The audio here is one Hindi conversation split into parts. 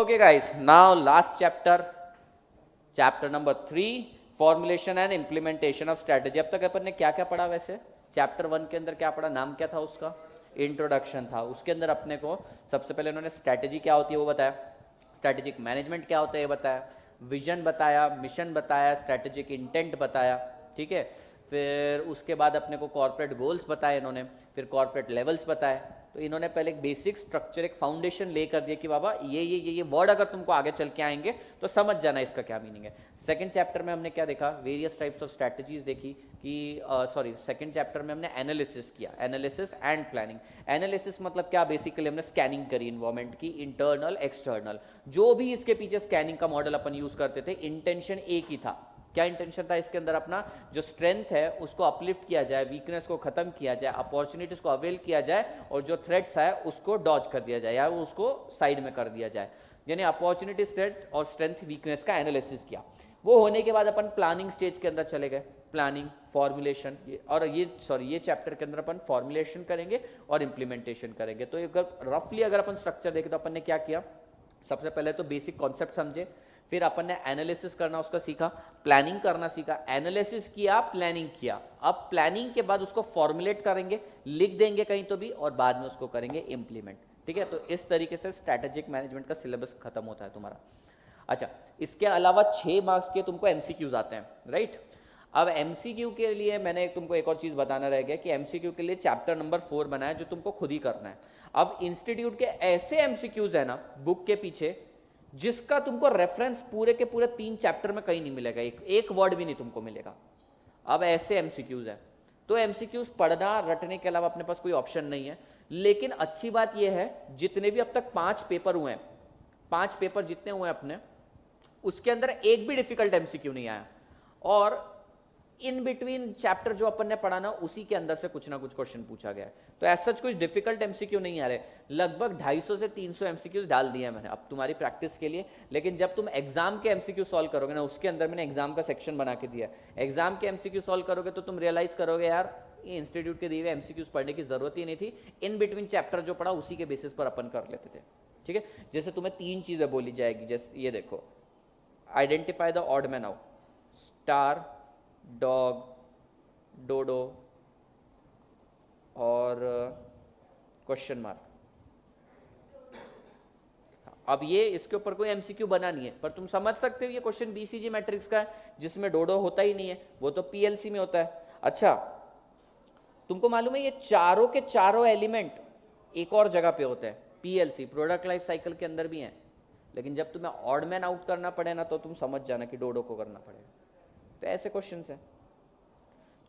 Okay guys, now last chapter, chapter number 3, formulation and implementation of strategy. अब तक अपन ने क्या क्या पढ़ा? वैसे चैप्टर 1 के अंदर क्या पढ़ा? नाम क्या था उसका? इंट्रोडक्शन था। उसके अंदर अपने को सबसे पहले उन्होंने स्ट्रेटेजी क्या होती है वो बताया, स्ट्रेटेजिक मैनेजमेंट क्या होता है ये बताया, विजन बताया, मिशन बताया, स्ट्रेटेजिक इंटेंट बताया, ठीक है। फिर उसके बाद अपने को कॉर्पोरेट गोल्स बताए इन्होंने, फिर कॉर्पोरेट लेवल्स बताए। तो इन्होंने पहले एक बेसिक स्ट्रक्चर, एक फाउंडेशन ले कर दिया कि बाबा ये वर्ड अगर तुमको आगे चल के आएंगे तो समझ जाना इसका क्या मीनिंग है। सेकंड चैप्टर में हमने क्या देखा? वेरियस टाइप्स ऑफ स्ट्रैटेजीज देखी कि सेकंड चैप्टर में हमने एनालिसिस किया, एनालिसिस एंड प्लानिंग। एनालिसिस मतलब क्या? बेसिकली हमने स्कैनिंग करी इन्वायरमेंट की, इंटरनल एक्सटर्नल, जो भी इसके पीछे स्कैनिंग का मॉडल अपन यूज करते थे, इंटेंशन एक ही था। क्या इंटेंशन था इसके अंदर? अपना जो स्ट्रेंथ है उसको अपलिफ्ट किया जाए, वीकनेस को खत्म किया जाए, अपॉर्चुनिटीज को अवेल किया जाए, और जो थ्रेट्स है उसको डॉज कर दिया जाए या उसको साइड में कर दिया जाए। यानी अपॉर्चुनिटी, थ्रेट और स्ट्रेंथ वीकनेस का एनालिसिस किया। वो होने के बाद अपन प्लानिंग स्टेज के अंदर चले गए, प्लानिंग, फॉर्मुलेशन, और ये चैप्टर के अंदर अपन फॉर्मुलेशन करेंगे और इंप्लीमेंटेशन करेंगे। तो अगर रफली अगर अपन स्ट्रक्चर देखें तो अपन ने क्या किया? सबसे पहले तो बेसिक कॉन्सेप्ट समझे, फिर अपन ने एनालिसिस करना उसका सीखा, प्लानिंग करना सीखा, एनालिसिस किया, प्लानिंग किया। अब प्लानिंग के बाद उसको फॉर्मुलेट करेंगे, लिख देंगे कहीं तो भी, और बाद में उसको करेंगे इंप्लीमेंट, ठीक है। तो इस तरीके से स्ट्रैटेजिक मैनेजमेंट का सिलेबस खत्म होता है तुम्हारा। अच्छा, इसके अलावा 6 मार्क्स के तुमको एमसीक्यूज आते हैं, राइट। अब एमसीक्यू के लिए मैंने तुमको एक और चीज बताना रह गया कि एमसीक्यू के लिए चैप्टर नंबर 4 बनाया जो तुमको खुद ही करना है। अब इंस्टीट्यूट के ऐसे एमसीक्यूज है ना बुक के पीछे, जिसका तुमको रेफरेंस पूरे के पूरे 3 चैप्टर में कहीं नहीं मिलेगा, एक वर्ड भी नहीं तुमको मिलेगा। अब ऐसे एमसीक्यूज है, तो एमसीक्यूज पढ़ना रटने के अलावा अपने पास कोई ऑप्शन नहीं है। लेकिन अच्छी बात यह है, जितने भी अब तक 5 पेपर हुए हैं, 5 पेपर जितने हुए अपने, उसके अंदर एक भी डिफिकल्ट एमसीक्यू नहीं आया। और इन बिटवीन चैप्टर जो अपन ने पढ़ा ना, उसी के अंदर से कुछ ना कुछ क्वेश्चन पूछा गया है। तो ऐसा कुछ डिफिकल्ट एमसीक्यू नहीं आ रहे। लगभग 250 से 300 एमसीक्यूज डाल दिए मैंने अब तुम्हारी प्रैक्टिस के लिए। लेकिन जब तुम एग्जाम के एमसीक्यू सॉल्व करोगे ना, उसके अंदर मैंने एग्जाम का सेक्शन बना के दिया। एग्जाम के एमसीक्यू सॉल्व करोगे तो तुम रियलाइज करोगे यार ये इंस्टीट्यूट के दिए हुए एमसीक्यूज पढ़ने की जरूरत ही नहीं थी। इन बिटवीन चैप्टर जो पढ़ा उसी के बेसिस पर अपन कर लेते थे, ठीक है। जैसे तुम्हें 3 चीजें बोली जाएगी, जैसे ये देखो, identify the odd man out, star, dog, dodo और क्वेश्चन मार्क। अब ये इसके ऊपर कोई एमसीक्यू बना नहीं है, पर तुम समझ सकते हो ये क्वेश्चन बीसीजी मैट्रिक्स का है, जिसमें डोडो होता ही नहीं है, वो तो पीएलसी में होता है। अच्छा, तुमको मालूम है ये चारों के चारों एलिमेंट एक और जगह पे होते हैं, पीएलसी, प्रोडक्ट लाइफ साइकिल के अंदर भी हैं। लेकिन जब तुम्हें ऑड मैन आउट करना पड़े ना, तो तुम समझ जाना कि डोडो को करना पड़ेगा। तो ऐसे क्वेश्चंस हैं।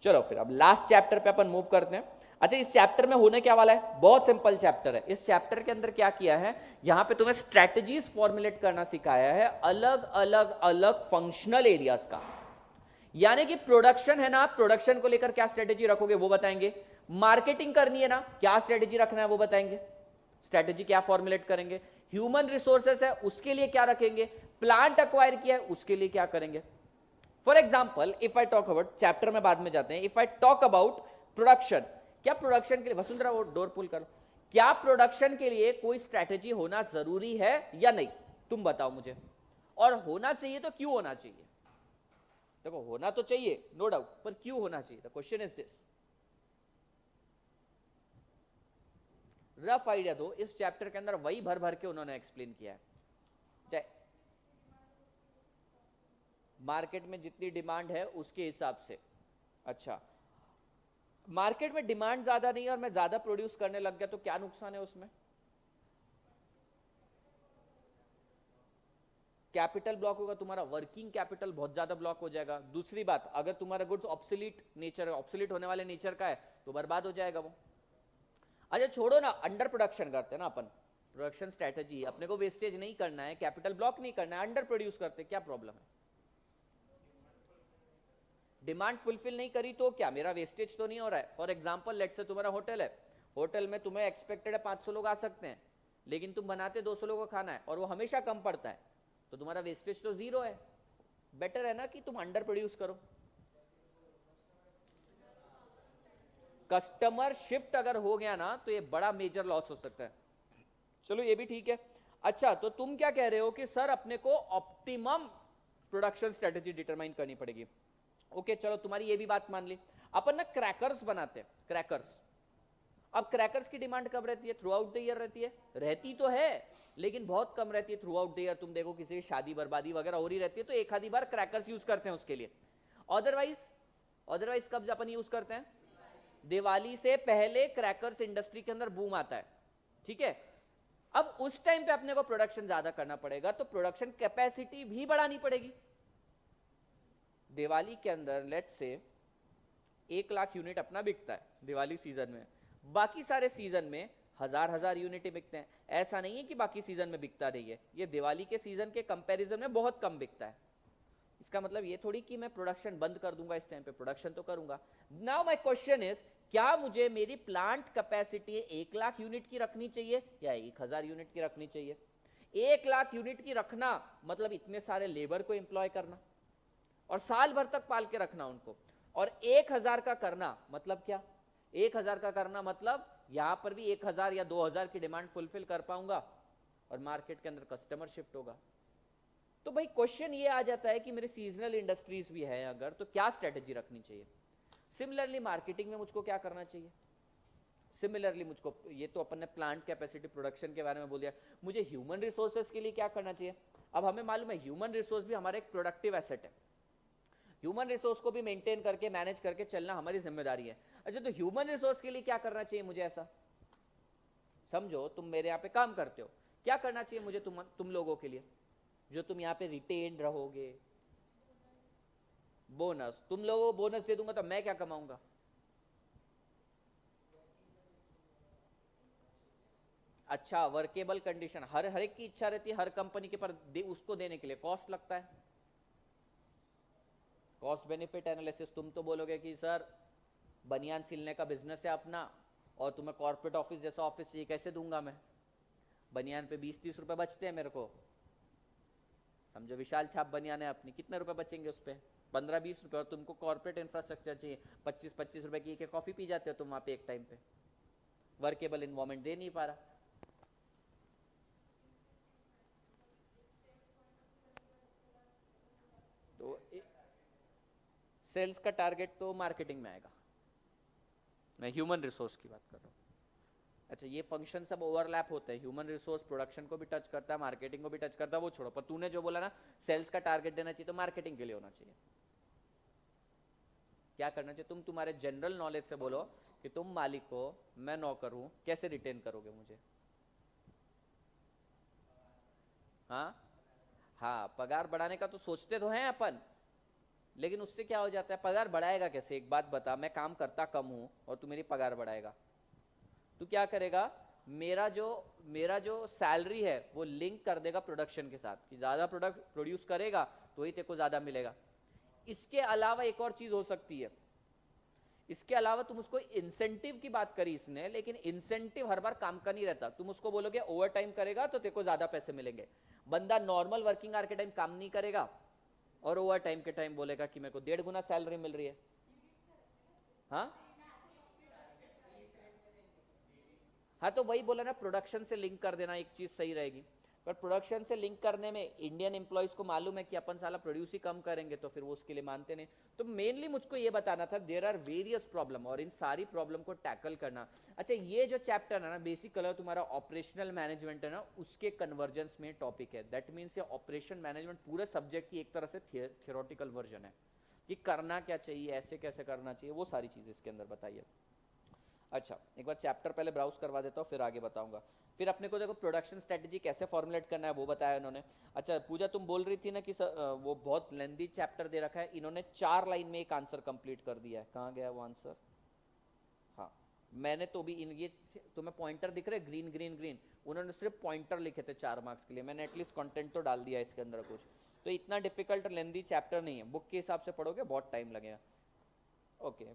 चलो फिर अब लास्ट चैप्टर पे अपन मूव करते हैं। अच्छा, इस चैप्टर में होने क्या वाला है? बहुत सिंपल चैप्टर है। इस चैप्टर के अंदर क्या किया है, यहां पे तुम्हें स्ट्रैटेजीज फॉर्मुलेट करना सिखाया है, अलग अलग अलग फंक्शनल एरियाज का। यानी कि प्रोडक्शन है ना, प्रोडक्शन को लेकर क्या स्ट्रेटेजी रखोगे वो बताएंगे। मार्केटिंग करनी है ना, क्या स्ट्रेटेजी रखना है वो बताएंगे, स्ट्रेटेजी क्या फॉर्मुलेट करेंगे। ह्यूमन रिसोर्सेस है, उसके लिए क्या रखेंगे। प्लांट अक्वायर किया है, उसके लिए क्या करेंगे। For example, if I talk about, chapter में बाद में जाते हैं, if I talk about production, क्या प्रोडक्शन के लिए, वसुंधरा वो डोर पुल करो, क्या प्रोडक्शन के लिए कोई स्ट्रैटेजी होना जरूरी है या नहीं? तुम बताओ मुझे। और होना चाहिए तो क्यों होना चाहिए? देखो, होना तो चाहिए नो डाउट, पर क्यों होना चाहिए? The question is this. Rough idea दो। इस चैप्टर के अंदर वही भर भर के उन्होंने एक्सप्लेन किया है। चाहे मार्केट में जितनी डिमांड है उसके हिसाब से। अच्छा, मार्केट में डिमांड ज्यादा नहीं है और मैं ज्यादा प्रोड्यूस करने लग गया तो क्या नुकसान है उसमें? कैपिटल ब्लॉक होगा तुम्हारा, वर्किंग कैपिटल बहुत ज्यादा ब्लॉक हो जाएगा। दूसरी बात, अगर तुम्हारा गुड्स ऑब्सोलीट नेचर, ऑब्सोलीट होने वाले नेचर का है तो बर्बाद हो जाएगा वो। अच्छा छोड़ो ना, अंडर प्रोडक्शन करते हैं ना अपन, प्रोडक्शन स्ट्रेटेजी, अपने को वेस्टेज नहीं करना है, कैपिटल ब्लॉक नहीं करना है, अंडर प्रोड्यूस करते, क्या प्रॉब्लम है? डिमांड फुलफिल नहीं करी तो क्या, मेरा वेस्टेज तो नहीं हो रहा है। फॉर एग्जांपल, लेट से तुम्हारा होटल है, होटल में तुम्हें एक्सपेक्टेड है 500 लोग आ सकते हैं, लेकिन तुम बनाते 200 लोगों का खाना है और वो हमेशा कम पड़ता है, तो तुम्हारा वेस्टेज तो जीरो है। बेटर है ना कि तुम अंडर प्रोड्यूस करो। कस्टमर शिफ्ट अगर हो गया ना तो ये बड़ा मेजर लॉस हो सकता है। चलो ये भी ठीक है। अच्छा, तो तुम क्या कह रहे हो कि सर अपने को ऑप्टिमम प्रोडक्शन स्ट्रेटेजी डिटरमाइन करनी पड़ेगी। ओके चलो, तुम्हारी ये भी बात मान ली। अपन ना क्रैकर्स बनाते हैं, क्रैकर्स। अब क्रैकर्स की डिमांड कब रहती है? थ्रू आउट द ईयर रहती है। रहती तो है लेकिन बहुत कम रहती है थ्रू आउट द ईयर। तुम देखो किसी की शादी बर्बादी वगैरह हो रही रहती है तो एक आधी बार क्रैकर्स यूज करते हैं उसके लिए। अदरवाइज अदरवाइज कब अपन यूज करते हैं? दिवाली से पहले क्रैकर्स इंडस्ट्री के अंदर बूम आता है, ठीक है। अब उस टाइम पे अपने को प्रोडक्शन ज्यादा करना पड़ेगा तो प्रोडक्शन कैपेसिटी भी बढ़ानी पड़ेगी। दिवाली के अंदर लेट से 1 लाख यूनिट अपना बिकता है दिवाली सीजन में, बाकी सारे सीजन में हजार यूनिट ही बिकते हैं। ऐसा नहीं है कि बाकी सीजन में बिकता नहीं है, ये दिवाली के सीजन के कंपैरिजन में बहुत कम बिकता है। इसका मतलब ये थोड़ी कि मैं प्रोडक्शन बंद कर दूंगा इस टाइम पे, प्रोडक्शन तो करूंगा। नाउ माय क्वेश्चन इज, क्या मुझे मेरी प्लांट कैपेसिटी 1 लाख यूनिट की रखनी चाहिए या 1000 यूनिट की रखनी चाहिए? 1 लाख यूनिट की रखना मतलब इतने सारे लेबर को एम्प्लॉय करना और साल भर तक पाल के रखना उनको। और 1000 का करना मतलब क्या? 1000 का करना मतलब यहां पर भी 1000 या 2000 की डिमांड फुलफिल कर पाऊंगा और मार्केट के अंदर कस्टमर शिफ्ट होगा। तो भाई क्वेश्चन ये आ जाता है कि मेरे सीजनल इंडस्ट्रीज भी है अगर, तो क्या स्ट्रेटेजी रखनी चाहिए? सिमिलरली मार्केटिंग में मुझको क्या करना चाहिए? सिमिलरली मुझको, ये तो अपन ने प्लांट कैपेसिटी प्रोडक्शन के बारे में बोल दिया, मुझे ह्यूमन रिसोर्सेज के लिए क्या करना चाहिए? अब हमें मालूम है ह्यूमन रिसोर्स भी हमारा एक प्रोडक्टिव एसेट है। ह्यूमन रिसोर्स को भी मेंटेन करके मैनेज करके चलना हमारी जिम्मेदारी है। अच्छा, तो ह्यूमन रिसोर्स के लिए क्या करना चाहिए मुझे? ऐसा समझो तुम मेरे यहाँ पे काम करते हो, क्या करना चाहिए मुझे तुम लोगों के लिए जो तुम यहाँ पे रिटेन रहोगे? बोनस। तुम लोगों को बोनस दे दूंगा तो मैं क्या कमाऊंगा? अच्छा, वर्केबल कंडीशन। हर एक की इच्छा रहती है हर कंपनी के पर उसको देने के लिए कॉस्ट लगता है। Cost benefit analysis. तुम तो बोलोगे कि सर बनियान सिलने का बिजनेस है अपना और तुम्हें कॉर्पोरेट ऑफिस जैसा ऑफिस चाहिए, कैसे दूंगा मैं? बनियान पे 20-30 रुपए बचते हैं मेरे को। समझो विशाल छाप बनियान है अपनी, कितने रुपए बचेंगे उस पर? 15-20 रुपए। और तुमको कॉर्पोरेट इंफ्रास्ट्रक्चर चाहिए, 25-25 रुपए की एक कॉफी पी जाते हो तुम वहां पे एक टाइम पे। वर्केबल इन्वायरमेंट दे नहीं पा रहा। तो सेल्स का टारगेट तो मार्केटिंग में आएगा, मैं ह्यूमन रिसोर्स की बात कर रहा हूँ। अच्छा, ये फंक्शन सब ओवरलैप होते हैं, ह्यूमन रिसोर्स प्रोडक्शन को भी टच करता है, मार्केटिंग को भी टच करता है, वो छोड़ो। पर तूने जो बोला ना सेल्स का टारगेट देना चाहिए, तो मार्केटिंग के लिए होना चाहिए। क्या करना चाहिए? तुम तुम्हारे जनरल नॉलेज से बोलो कि तुम मालिक हो, मैं नौकर हूं, कैसे रिटेन करोगे मुझे? हाँ हाँ, पगार बढ़ाने का तो सोचते तो हैं अपन, लेकिन उससे क्या हो जाता है? पगार बढ़ाएगा कैसे? एक बात बता, मैं काम करता कम हूं और तू मेरी पगार बढ़ाएगा, तू क्या करेगा? मेरा जो सैलरी है वो लिंक कर देगा प्रोडक्शन के साथ, कि ज्यादा प्रोडक्ट प्रोड्यूस करेगा तो ही तेरे को ज्यादा मिलेगा। इसके अलावा एक और चीज हो सकती है। इसके अलावा तुम उसको इंसेंटिव की बात करी इसने, लेकिन इंसेंटिव हर बार काम का नहीं रहता। तुम उसको बोलोगे ओवर टाइम करेगा तो तेरे को ज्यादा पैसे मिलेंगे। बंदा नॉर्मल वर्किंग आवर के टाइम काम नहीं करेगा और ओवर टाइम के टाइम बोलेगा कि मेरे को 1.5 गुना सैलरी मिल रही है। हाँ हाँ, तो वही बोला ना, प्रोडक्शन से लिंक कर देना एक चीज सही रहेगी। पर प्रोडक्शन से लिंक करने में इंडियन एम्प्लॉयज को मालूम है कि अपन साला प्रोड्यूस ही कम करेंगे, तो फिर वो उसके लिए मानते नहीं। तो मेनली मुझको ये बताना था, देयर आर वेरियस प्रॉब्लम और इन सारी प्रॉब्लम को टैकल करना। अच्छा, ये जो चैप्टर है ना, बेसिक कलर तुम्हारा ऑपरेशनल मैनेजमेंट है ना, उसके कन्वर्जेंस में टॉपिक है। दैट मीन्स ये ऑपरेशन मैनेजमेंट पूरे सब्जेक्ट की एक तरह से थियोरटिकल वर्जन है कि करना क्या चाहिए, ऐसे कैसे करना चाहिए, वो सारी चीजें इसके अंदर बताइए। अच्छा, एक बार चैप्टर पहले ब्राउज करवा देता हूँ फिर आगे बताऊंगा। फिर अपने को देखो प्रोडक्शन स्ट्रेटजी कैसे फॉर्मुलेट करना है वो बताया इन्होंने। अच्छा पूजा, तुम बोल रही थी ना कि वो बहुत लेंदी चैप्टर दे रखा है, इन्होंने 4 लाइन में एक आंसर कंप्लीट कर दिया है। कहाँ गया वो आंसर? हाँ, मैंने तो भी इन ये तुम्हें पॉइंटर दिख रहे ग्रीन ग्रीन ग्रीन, उन्होंने सिर्फ पॉइंटर लिखे थे 4 मार्क्स के लिए। मैंने एटलीस्ट कंटेंट तो डाल दिया इसके अंदर कुछ। तो इतना डिफिकल्ट लेंदी चैप्टर नहीं है, बुक के हिसाब से पढ़ोगे बहुत टाइम लगेगा। Okay,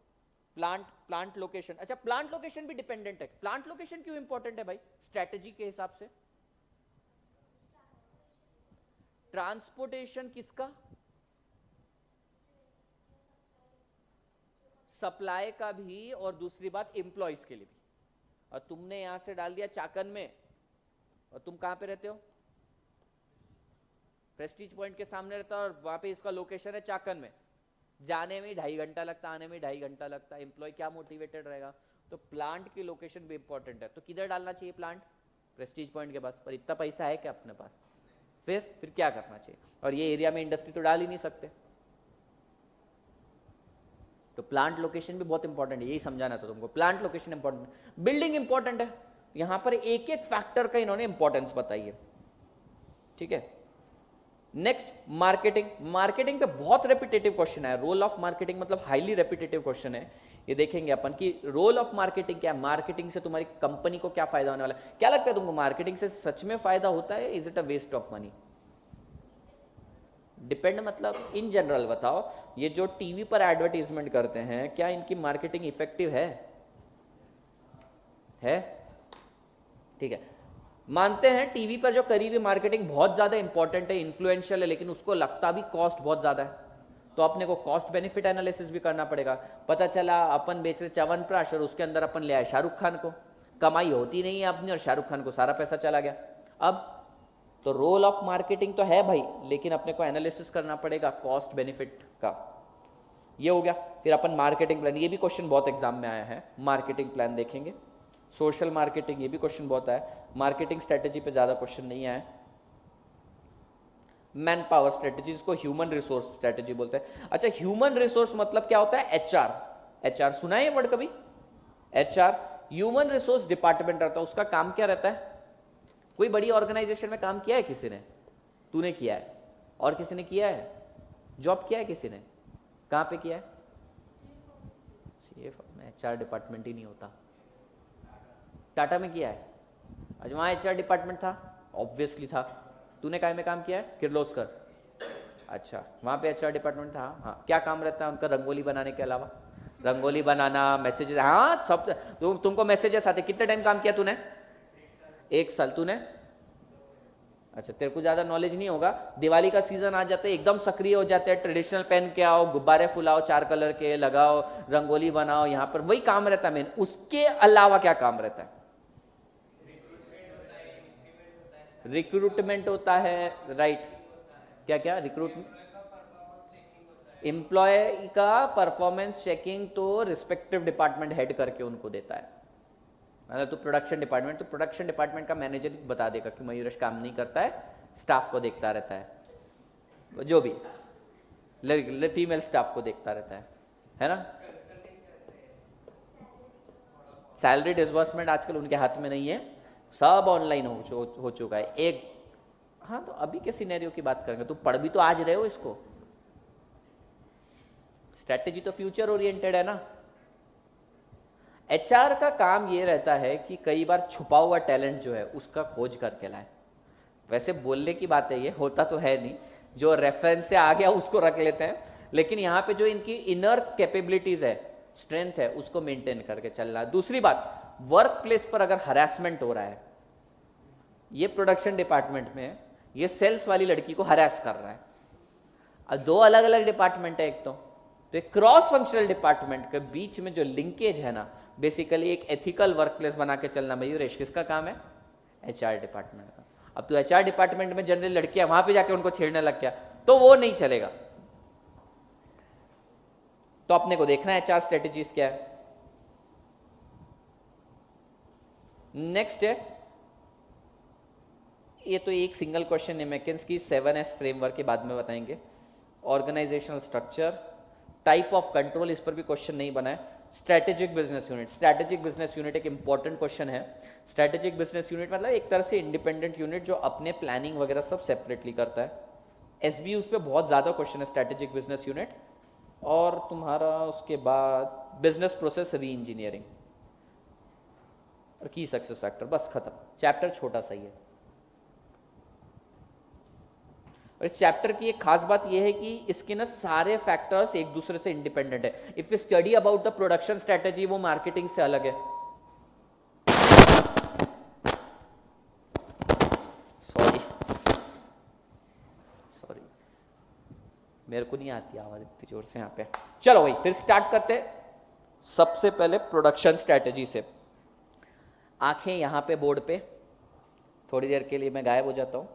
plant location. अच्छा, प्लांट लोकेशन भी डिपेंडेंट है। प्लांट लोकेशन क्यों इंपॉर्टेंट है भाई स्ट्रेटेजी के हिसाब से? ट्रांसपोर्टेशन किसका? सप्लाई का भी, और दूसरी बात एम्प्लॉयज के लिए भी। और तुमने यहां से डाल दिया चाकन में, और तुम कहां पे रहते हो? प्रेस्टीज पॉइंट के सामने रहता है और वहां पे इसका लोकेशन है चाकन में, जाने में 2.5 घंटा लगता, आने में 2.5 घंटा लगता, एम्प्लॉय क्या मोटिवेटेड रहेगा? तो प्लांट की लोकेशन भी इंपॉर्टेंट है। तो किधर डालना चाहिए प्लांट? प्रेस्टीज पॉइंट के पास। पर इतना पैसा है क्या अपने पास? फिर क्या करना चाहिए? और ये एरिया में इंडस्ट्री तो डाल ही नहीं सकते। तो प्लांट लोकेशन भी बहुत इंपॉर्टेंट है, यही समझाना था तुमको। Plant location important, building important है। यहां पर एक एक फैक्टर का इन्होंने इंपॉर्टेंस बताई है, ठीक है। Next marketing. मार्केटिंग पे बहुत रेपिटेटिव क्वेश्चन है। रोल ऑफ मार्केटिंग मतलब हाईली रेपिटेटिव क्वेश्चन है। ये देखेंगे अपन कि रोल ऑफ मार्केटिंग क्या है, मार्केटिंग से तुम्हारी कंपनी को क्या फायदा होने वाला है। क्या लगता है तुमको, मार्केटिंग से सच में फायदा होता है? Is it a waste of money? Depend मतलब इन जनरल बताओ, ये जो टीवी पर एडवर्टीजमेंट करते हैं क्या इनकी मार्केटिंग इफेक्टिव है? ठीक है, मानते हैं टीवी पर जो करी हुई मार्केटिंग बहुत ज्यादा इंपॉर्टेंट है, इन्फ्लुएंशियल है, लेकिन उसको लगता भी कॉस्ट बहुत ज्यादा है। तो अपने को कॉस्ट बेनिफिट एनालिसिस भी करना पड़ेगा। पता चला अपन बेच रहे च्यवनप्राश और उसके अंदर अपन ले आए शाहरुख खान को, कमाई होती नहीं है अपनी और शाहरुख खान को सारा पैसा चला गया। अब तो रोल ऑफ मार्केटिंग तो है भाई, लेकिन अपने को एनालिसिस करना पड़ेगा कॉस्ट बेनिफिट का। ये हो गया। फिर अपन मार्केटिंग प्लान, ये भी क्वेश्चन बहुत एग्जाम में आया है, मार्केटिंग प्लान देखेंगे। सोशल मार्केटिंग, ये भी क्वेश्चन बहुत आया। मार्केटिंग स्ट्रेटेजी पे ज्यादा क्वेश्चन नहीं आया। मैन पावर स्ट्रेटेजी, इसको ह्यूमन रिसोर्स स्ट्रेटेजी बोलते हैं। अच्छा, ह्यूमन रिसोर्स मतलब क्या होता है? एचआर। एचआर सुना है ये वर्ड कभी? एचआर ह्यूमन रिसोर्स डिपार्टमेंट रहता है, उसका काम क्या रहता है? कोई बड़ी ऑर्गेनाइजेशन में काम किया है किसी ने? तूने किया है, और किसी ने किया है? जॉब किया है किसी ने? कहां पे किया है? सीएफओ में एचआर डिपार्टमेंट ही नहीं होता। टाटा में किया है? आज वहां एचआर डिपार्टमेंट था? ऑब्वियसली था। तूने काय में काम किया है? किर्लोस्कर। अच्छा, वहां पे एचआर डिपार्टमेंट था। हाँ, क्या काम रहता है उनका रंगोली बनाने के अलावा? रंगोली बनाना, मैसेजेस, हाँ सब। तुमको मैसेजेस आते। कितने टाइम काम किया तूने? 1 साल। तूने? अच्छा, तेरे को ज्यादा नॉलेज नहीं होगा। दिवाली का सीजन आ जाता है, एकदम सक्रिय हो जाते हैं, ट्रेडिशनल पहन के आओ, गुब्बारे फुलाओ 4 कलर के, लगाओ, रंगोली बनाओ, यहाँ पर वही काम रहता है मेन। उसके अलावा क्या काम रहता है? रिक्रूटमेंट होता है, राइट। क्या क्या रिक्रूटमेंट? एम्प्लॉय का परफॉर्मेंस चेकिंग तो रिस्पेक्टिव डिपार्टमेंट हेड करके उनको देता है। मतलब तो प्रोडक्शन डिपार्टमेंट, तो प्रोडक्शन डिपार्टमेंट का मैनेजर बता देगा कि मयूरेश काम नहीं करता है, स्टाफ को देखता रहता है, जो भी फीमेल स्टाफ को देखता रहता है ना। सैलरी डिसबर्समेंट आजकल उनके हाथ में नहीं है, सब ऑनलाइन हो चुका है। एक, हाँ तो अभी के सिनेरियो की बात करेंगे, तुम पढ़ भी तो आज रहे हो इसको। स्ट्रेटेजी तो फ्यूचर ओरिएंटेड है ना। एचआर का काम ये रहता है कि कई बार छुपा हुआ टैलेंट जो है उसका खोज करके लाए। वैसे बोलने की बात है, ये होता तो है नहीं, जो रेफरेंस से आ गया उसको रख लेते हैं, लेकिन यहाँ पे जो इनकी इनर कैपेबिलिटीज है, स्ट्रेंथ है, उसको मेंटेन करके चलना। दूसरी बात, वर्क प्लेस पर अगर हरासमेंट हो रहा है, ये प्रोडक्शन डिपार्टमेंट में ये सेल्स वाली लड़की को हरास कर रहा है, और 2 अलग अलग डिपार्टमेंट है एक तो एक क्रॉस फंक्शनल डिपार्टमेंट के बीच में जो लिंकेज है ना, बेसिकली एक एथिकल वर्क प्लेस बना के चलना। मयूरेश किसका काम है? एचआर डिपार्टमेंट का। अब तू एचआर डिपार्टमेंट में जनरल लड़कियां वहां पे जाके उनको छेड़ने लग गया तो वो नहीं चलेगा। तो अपने को देखना है एचआर स्ट्रेटेजीज क्या है। नेक्स्ट है, ये तो एक सिंगल क्वेश्चन है मैकेंस्की 7S फ्रेमवर्क के बाद में बताएंगे। Organisational structure, type of control, इस पर भी क्वेश्चन नहीं बना है। Strategic business unit, strategic business unit एक इंपॉर्टेंट क्वेश्चन है। स्ट्रेटेजिक बिजनेस यूनिट मतलब एक तरह से इंडिपेंडेंट यूनिट जो अपने प्लानिंग वगैरह सब सेपरेटली करता है। एसबी उस पर बहुत ज्यादा क्वेश्चन है, स्ट्रेटेजिक बिजनेस यूनिट। और तुम्हारा उसके बाद बिजनेस प्रोसेस री इंजीनियरिंग और की सक्सेस फैक्टर, बस खत्म। चैप्टर छोटा सा ही है। और इस चैप्टर की एक खास बात यह है कि इसके ना सारे फैक्टर्स एक दूसरे से इंडिपेंडेंट है। If you study about the production strategy, वो मार्केटिंग से अलग है। सॉरी मेरे को नहीं आती आवाज इतनी जोर से यहाँ पे। चलो भाई फिर स्टार्ट करते हैं। सबसे पहले प्रोडक्शन स्ट्रेटेजी से। आंखें यहां पे बोर्ड पे, थोड़ी देर के लिए मैं गायब हो जाता हूं।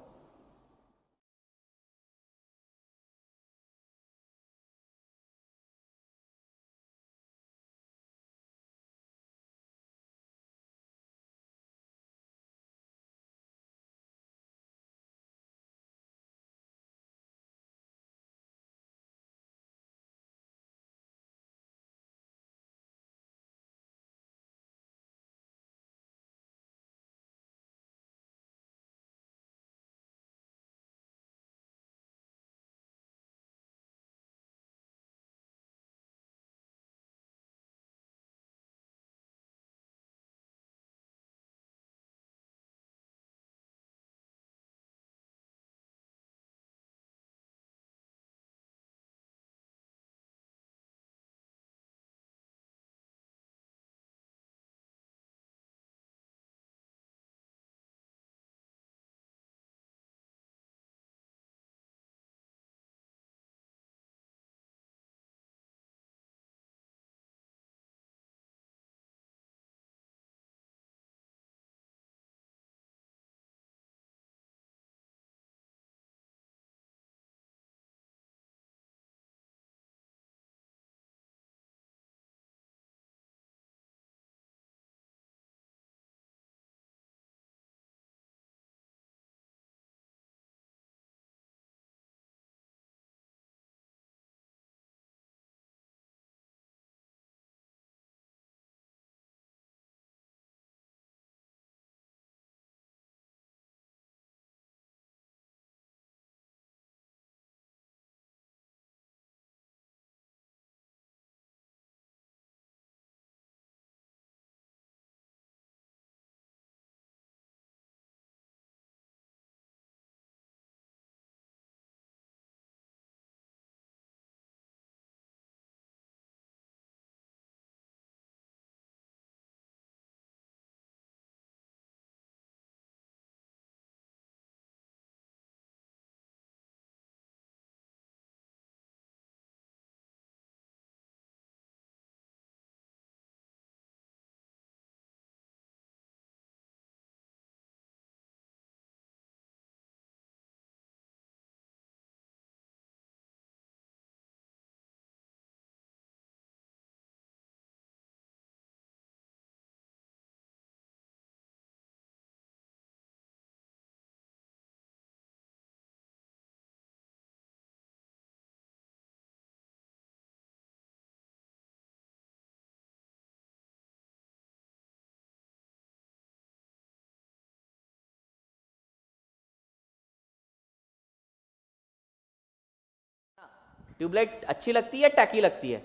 ट्यूबलाइट अच्छी लगती है, टैकी लगती है?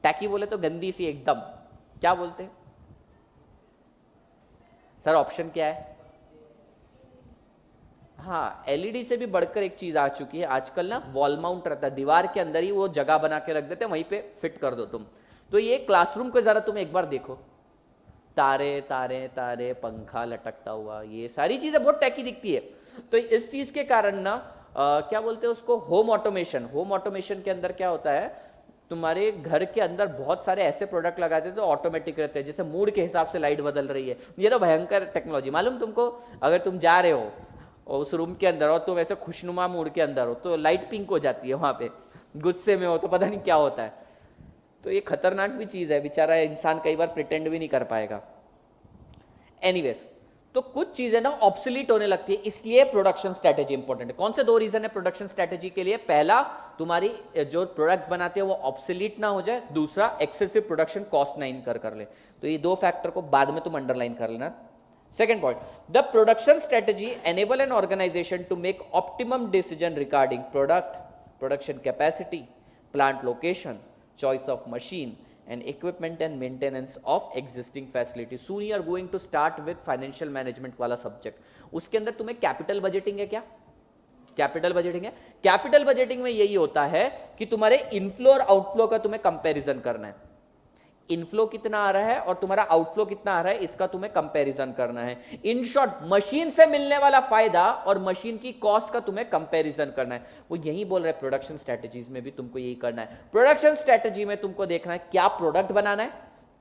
टैकी बोले तो गंदी सी एकदम, क्या बोलते हैं सर? ऑप्शन क्या है? हाँ, एलईडी से भी बढ़कर एक चीज आ चुकी है आजकल ना, वॉल माउंट रहता है, दीवार के अंदर ही वो जगह बना के रख देते हैं, वहीं पे फिट कर दो तुम। तो ये क्लासरूम को जरा तुम एक बार देखो, तारे तारे तारे, पंखा लटकता हुआ, ये सारी चीजें बहुत टैकी दिखती है। तो इस चीज के कारण ना क्या बोलते हैं उसको, होम ऑटोमेशन। होम ऑटोमेशन के अंदर क्या होता है, तुम्हारे घर के अंदर बहुत सारे ऐसे प्रोडक्ट लगाते हैं तो ऑटोमेटिक रहते हैं, जैसे मूड के हिसाब से लाइट बदल रही है। ये तो भयंकर टेक्नोलॉजी, मालूम तुमको? अगर तुम जा रहे हो और उस रूम के अंदर और तुम ऐसे खुशनुमा मूड के अंदर हो तो लाइट पिंक हो जाती है, वहां पे गुस्से में हो तो पता नहीं क्या होता है। तो ये खतरनाक भी चीज है, बेचारा इंसान कई बार प्रिटेंड भी नहीं कर पाएगा। एनीवेज, तो कुछ चीजें ना ऑब्सोलीट होने लगती है, इसलिए प्रोडक्शन स्ट्रेटेजी इंपॉर्टेंट है। कौन से दो रीजन है प्रोडक्शन स्ट्रेटेजी के लिए? पहला, तुम्हारी जो प्रोडक्ट बनाते हैं वो ऑब्सोलीट ना हो जाए, दूसरा एक्सेसिव प्रोडक्शन कॉस्ट ना इनकर कर ले। तो ये दो फैक्टर को बाद में तुम अंडरलाइन कर लेना। Second point, the production strategy enable an organization to make optimum decision regarding product, production capacity, plant location, choice of machine, and equipment and maintenance of existing facility. Soon you are going to start with financial management वाला subject. उसके अंदर तुम्हें capital budgeting है क्या? कैपिटल बजटिंग है। कैपिटल बजटिंग में यही होता है कि तुम्हारे इनफ्लो और आउटफ्लो का तुम्हें कंपैरिजन करना है। इनफ्लो कितना आ रहा है और तुम्हारा आउटफ्लो कितना आ रहा है, इसका तुम्हें कंपैरिजन करना है। इन शॉर्ट, मशीन से मिलने वाला फायदा और मशीन की कॉस्ट का तुम्हें कंपैरिजन करना है। वो यही बोल रहे हैं, प्रोडक्शन स्ट्रेटजीज में भी तुमको यही करना है। प्रोडक्शन स्ट्रेटजी में तुमको देखना है क्या प्रोडक्ट बनाना है,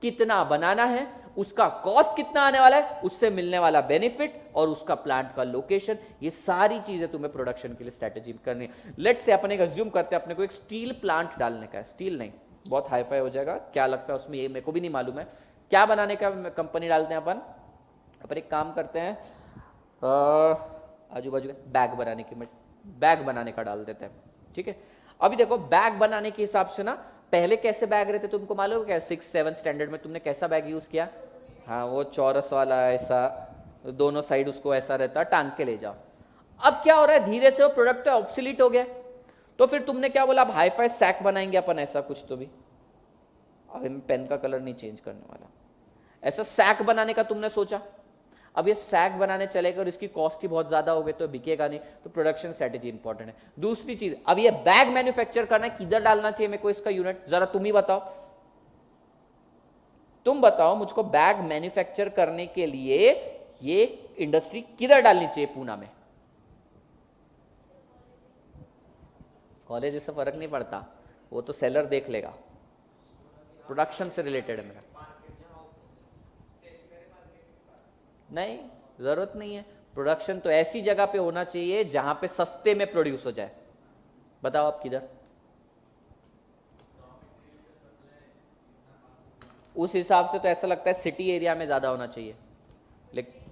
कितना बनाना है, उसका कॉस्ट कितना आने वाला है, उससे मिलने वाला बेनिफिट और उसका प्लांट का लोकेशन, ये सारी चीजें तुम्हें प्रोडक्शन के लिए स्ट्रेटजी करनी है। लेट्स से अपन एक अज्यूम करते हैं अपने को एक स्टील प्लांट डालने का है। स्टील नहीं, बहुत हाई फाई हो जाएगा, क्या लगता है उसमें, ये मेरे को भी नहीं मालूम है क्या बनाने का कंपनी डालते हैं अपन एक काम करते हैं, आजू बाजू बैग बनाने की, बैग बनाने का डाल देते हैं, ठीक है। अभी देखो, बैग बनाने के हिसाब से ना, पहले कैसे बैग रहते तुमको मालूम है क्या? 6-7 स्टैंडर्ड में तुमने कैसा बैग यूज किया? हाँ, वो चौरस वाला, ऐसा दोनों साइड उसको ऐसा रहता, टांग के ले जाओ। अब क्या हो रहा है, धीरे से वो प्रोडक्ट ऑब्सोलीट हो गया। तो फिर तुमने क्या बोला, अब हाई फाई सैक बनाएंगे अपन, ऐसा कुछ। तो भी अब मैं पेन का कलर नहीं चेंज करने वाला, ऐसा सैक बनाने का तुमने सोचा। अब ये सैक बनाने चलेगा और इसकी कॉस्ट ही बहुत ज्यादा हो गई तो बिकेगा नहीं। तो प्रोडक्शन स्ट्रेटेजी इंपॉर्टेंट है। दूसरी चीज, अब ये बैग मैन्युफैक्चर करना है, किधर डालना चाहिए मेरे को इसका यूनिट, जरा तुम ही बताओ। तुम बताओ मुझको, बैग मैन्युफैक्चर करने के लिए ये इंडस्ट्री किधर डालनी चाहिए पूना में? कॉलेज से फर्क नहीं पड़ता, वो तो सेलर देख लेगा। प्रोडक्शन से रिलेटेड है मेरा, नहीं जरूरत नहीं है। प्रोडक्शन तो ऐसी जगह पे होना चाहिए जहां पे सस्ते में प्रोड्यूस हो जाए। बताओ आप किधर? उस हिसाब से तो ऐसा लगता है सिटी एरिया में ज्यादा होना चाहिए, लेकिन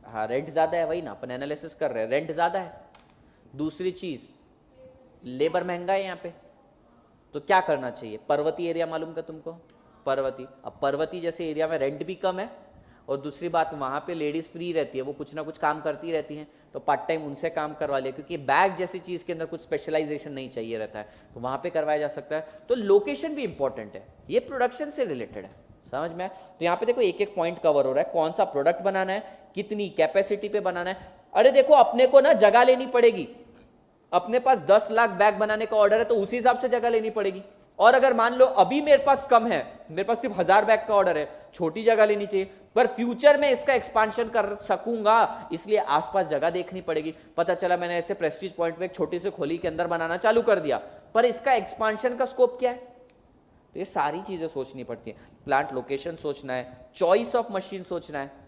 हाँ रेंट ज्यादा है, वही ना अपन एनालिसिस कर रहे हैं, रेंट ज्यादा है। दूसरी चीज, लेबर महंगा है यहाँ पे, तो क्या करना चाहिए? पर्वतीय एरिया मालूम का तुमको? पर्वतीय, अब पर्वतीय जैसे एरिया में रेंट भी कम है और दूसरी बात वहां पे लेडीज फ्री रहती है, वो कुछ ना कुछ काम करती रहती हैं, तो पार्ट टाइम उनसे काम करवा लिया, क्योंकि बैग जैसी चीज के अंदर कुछ स्पेशलाइजेशन नहीं चाहिए रहता है, तो वहां पे करवाया जा सकता है। तो लोकेशन भी इंपॉर्टेंट है, ये प्रोडक्शन से रिलेटेड है, समझ में? तो यहाँ पे देखो एक एक पॉइंट कवर हो रहा है, कौन सा प्रोडक्ट बनाना है, कितनी कैपेसिटी पे बनाना है। अरे देखो, अपने को ना जगह लेनी पड़ेगी, अपने पास 10 लाख बैग बनाने का ऑर्डर है तो उसी हिसाब से जगह लेनी पड़ेगी। और अगर मान लो अभी मेरे पास कम है, मेरे पास सिर्फ 1000 बैग का ऑर्डर है, छोटी जगह लेनी चाहिए, पर फ्यूचर में इसका एक्सपांशन कर सकूंगा, इसलिए आसपास जगह देखनी पड़ेगी। पता चला मैंने ऐसे प्रेस्टीज पॉइंट में एक छोटी सी खोली के अंदर बनाना चालू कर दिया, पर इसका एक्सपांशन का स्कोप क्या है? तो ये सारी चीजें सोचनी पड़ती है। प्लांट लोकेशन सोचना है, चॉइस ऑफ मशीन सोचना है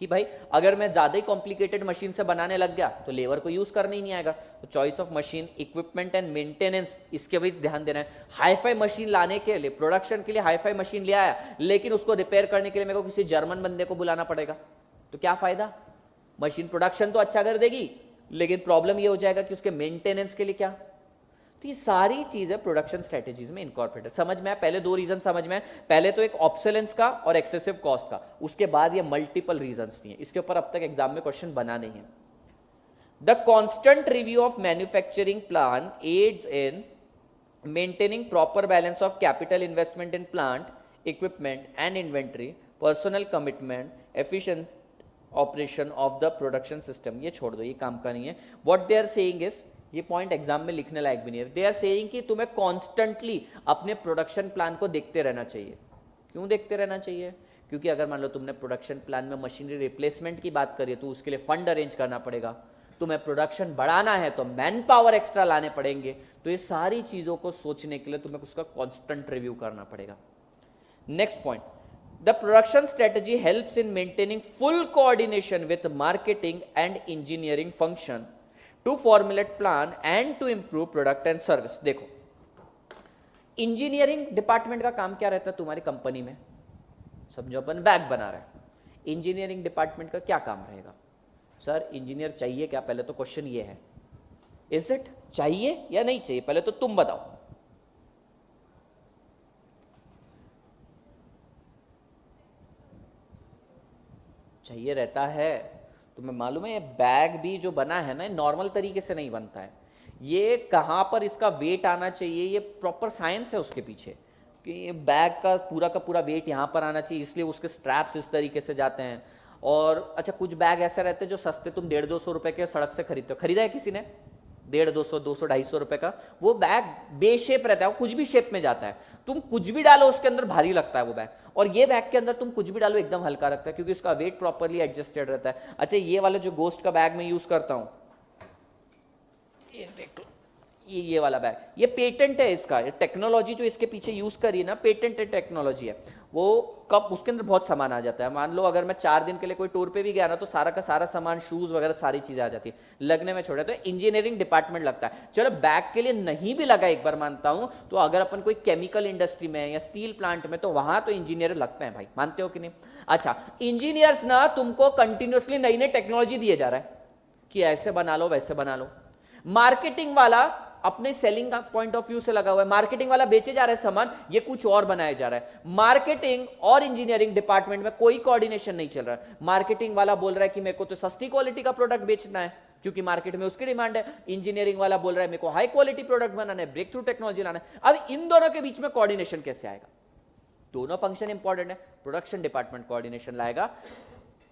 कि भाई अगर मैं ज्यादा ही कॉम्प्लिकेटेड मशीन से बनाने लग गया तो लेबर को यूज करने ही नहीं आएगा। तो choice of machine, equipment and maintenance, इसके भी ध्यान देना है। हाईफाई मशीन लाने के लिए, प्रोडक्शन के लिए हाईफाई मशीन ले आया, लेकिन उसको रिपेयर करने के लिए मेरे को किसी जर्मन बंदे को बुलाना पड़ेगा, तो क्या फायदा? मशीन प्रोडक्शन तो अच्छा कर देगी, लेकिन प्रॉब्लम ये हो जाएगा कि उसके मेंटेनेंस के लिए क्या। तो ये सारी चीजें प्रोडक्शन स्ट्रेटेजीज में इनकॉर्पोरेट है। समझ में आया? पहले दो रीजन समझ में आए, पहले तो एक ऑब्सोलेंस का और एक्सेसिव कॉस्ट का, उसके बाद ये मल्टीपल रीजंस नहीं है। इसके ऊपर अब तक एग्जाम में क्वेश्चन बना नहीं है। The constant review of manufacturing plan aids in maintaining proper balance of capital investment in plant, equipment and inventory, personal commitment, efficient operation of the production system. ये छोड़ दो, ये काम का नहीं है. What they are saying is, ये पॉइंट एग्जाम में लिखने लायक भी नहीं है. दे आर सेइंग कि तुम्हें कॉन्स्टेंटली अपने प्रोडक्शन प्लान को देखते रहना चाहिए. क्यों देखते रहना चाहिए? क्योंकि अगर मान लो तुमने प्रोडक्शन प्लान में मशीनरी रिप्लेसमेंट की बात करी है तो उसके लिए फंड अरेंज करना पड़ेगा. तुम्हें प्रोडक्शन बढ़ाना है तो मैन पावर एक्स्ट्रा लाने पड़ेंगे. तो ये सारी चीजों को सोचने के लिए तुम्हें उसका कांस्टेंट रिव्यू करना पड़ेगा. Next point, the production strategy helps in maintaining full coordination with marketing and engineering function to formulate plan and to improve product and service. देखो, इंजीनियरिंग डिपार्टमेंट का काम क्या रहता है तुम्हारी कंपनी में? समझो अपन बैग बना रहे हैं, इंजीनियरिंग डिपार्टमेंट का क्या काम रहेगा? सर इंजीनियर चाहिए क्या? पहले तो क्वेश्चन ये है, इज इट चाहिए या नहीं चाहिए? पहले तो तुम बताओ. चाहिए रहता है. तुम्हें मालूम है ये बैग भी जो बना है ना, नॉर्मल तरीके से नहीं बनता है. ये कहां पर इसका वेट आना चाहिए, ये प्रॉपर साइंस है उसके पीछे कि ये बैग का पूरा वेट यहां पर आना चाहिए, इसलिए उसके स्ट्रैप्स इस तरीके से जाते हैं. और अच्छा, कुछ बैग ऐसे रहते हैं जो सस्ते तुम 150-200 रुपए के सड़क से खरीदते हो. खरीदा है किसी ने? 150, 200, 250 रुपए का वो बैग बेशेप रहता है, वो कुछ भी शेप में जाता है. तुम कुछ भी डालो उसके अंदर भारी लगता है वो बैग. और ये बैग के अंदर तुम कुछ भी डालो एकदम हल्का रखता है क्योंकि उसका वेट प्रॉपरली एडजस्टेड रहता है. अच्छा, ये वाला जो गोस्ट का बैग मैं यूज करता हूं, ये देखो, ये वाला बैग, ये पेटेंट है इसका. ये टेक्नोलॉजी जो इसके पीछे यूज करी ना, पेटेंटेड टेक्नोलॉजी है. वो कब उसके अंदर बहुत सामान आ जाता है. मान लो अगर मैं 4 दिन के लिए कोई टूर पे भी गया ना, तो सारा का सारा सामान, शूज वगैरह सारी चीजें आ जाती है. लगने में छोड़ा तो इंजीनियरिंग डिपार्टमेंट लगता है. चलो बैग के लिए नहीं भी लगा, एक बार मानता हूं, तो अगर अपन कोई केमिकल इंडस्ट्री में या स्टील प्लांट में, तो वहां तो इंजीनियर लगते हैं भाई. मानते हो कि नहीं? अच्छा, इंजीनियर्स ना तुमको कंटिन्यूसली नई नई टेक्नोलॉजी दिए जा रहा है कि ऐसे बना लो वैसे बना लो. मार्केटिंग वाला अपने सेलिंग पॉइंट ऑफ व्यू से लगा हुआ है. मार्केटिंग वाला बेचे जा रहा है सामान, ये कुछ और बनाया जा रहा है. मार्केटिंग और इंजीनियरिंग डिपार्टमेंट में कोई कोऑर्डिनेशन नहीं चल रहा है. मार्केटिंग वाला बोल रहा है कि मेरे को तो सस्ती क्वालिटी का प्रोडक्ट बेचना है क्योंकि मार्केट में उसकी डिमांड है. इंजीनियरिंग वाला बोल रहा है मेरे को हाई क्वालिटी प्रोडक्ट बनाना है, ब्रेक थ्रू टेक्नोलॉजी लाना है. अब इन दोनों के बीच में कोऑर्डिनेशन कैसे आएगा? दोनों फंक्शन इंपॉर्टेंट है. प्रोडक्शन डिपार्टमेंट कोऑर्डिनेशन लाएगा,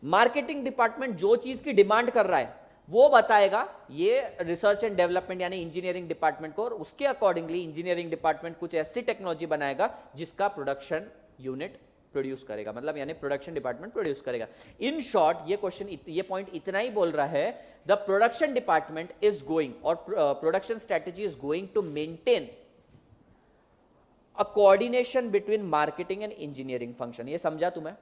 मार्केटिंग डिपार्टमेंट जो चीज की डिमांड कर रहा है वो बताएगा ये रिसर्च एंड डेवलपमेंट यानी इंजीनियरिंग डिपार्टमेंट को, और उसके अकॉर्डिंगली इंजीनियरिंग डिपार्टमेंट कुछ ऐसी टेक्नोलॉजी बनाएगा जिसका प्रोडक्शन यूनिट प्रोड्यूस करेगा, मतलब यानी प्रोडक्शन डिपार्टमेंट प्रोड्यूस करेगा. इन शॉर्ट ये क्वेश्चन, ये पॉइंट इतना ही बोल रहा है, the production department is going, और production strategy is going to maintain a coordination between marketing and engineering function. ये समझा तुम्हें?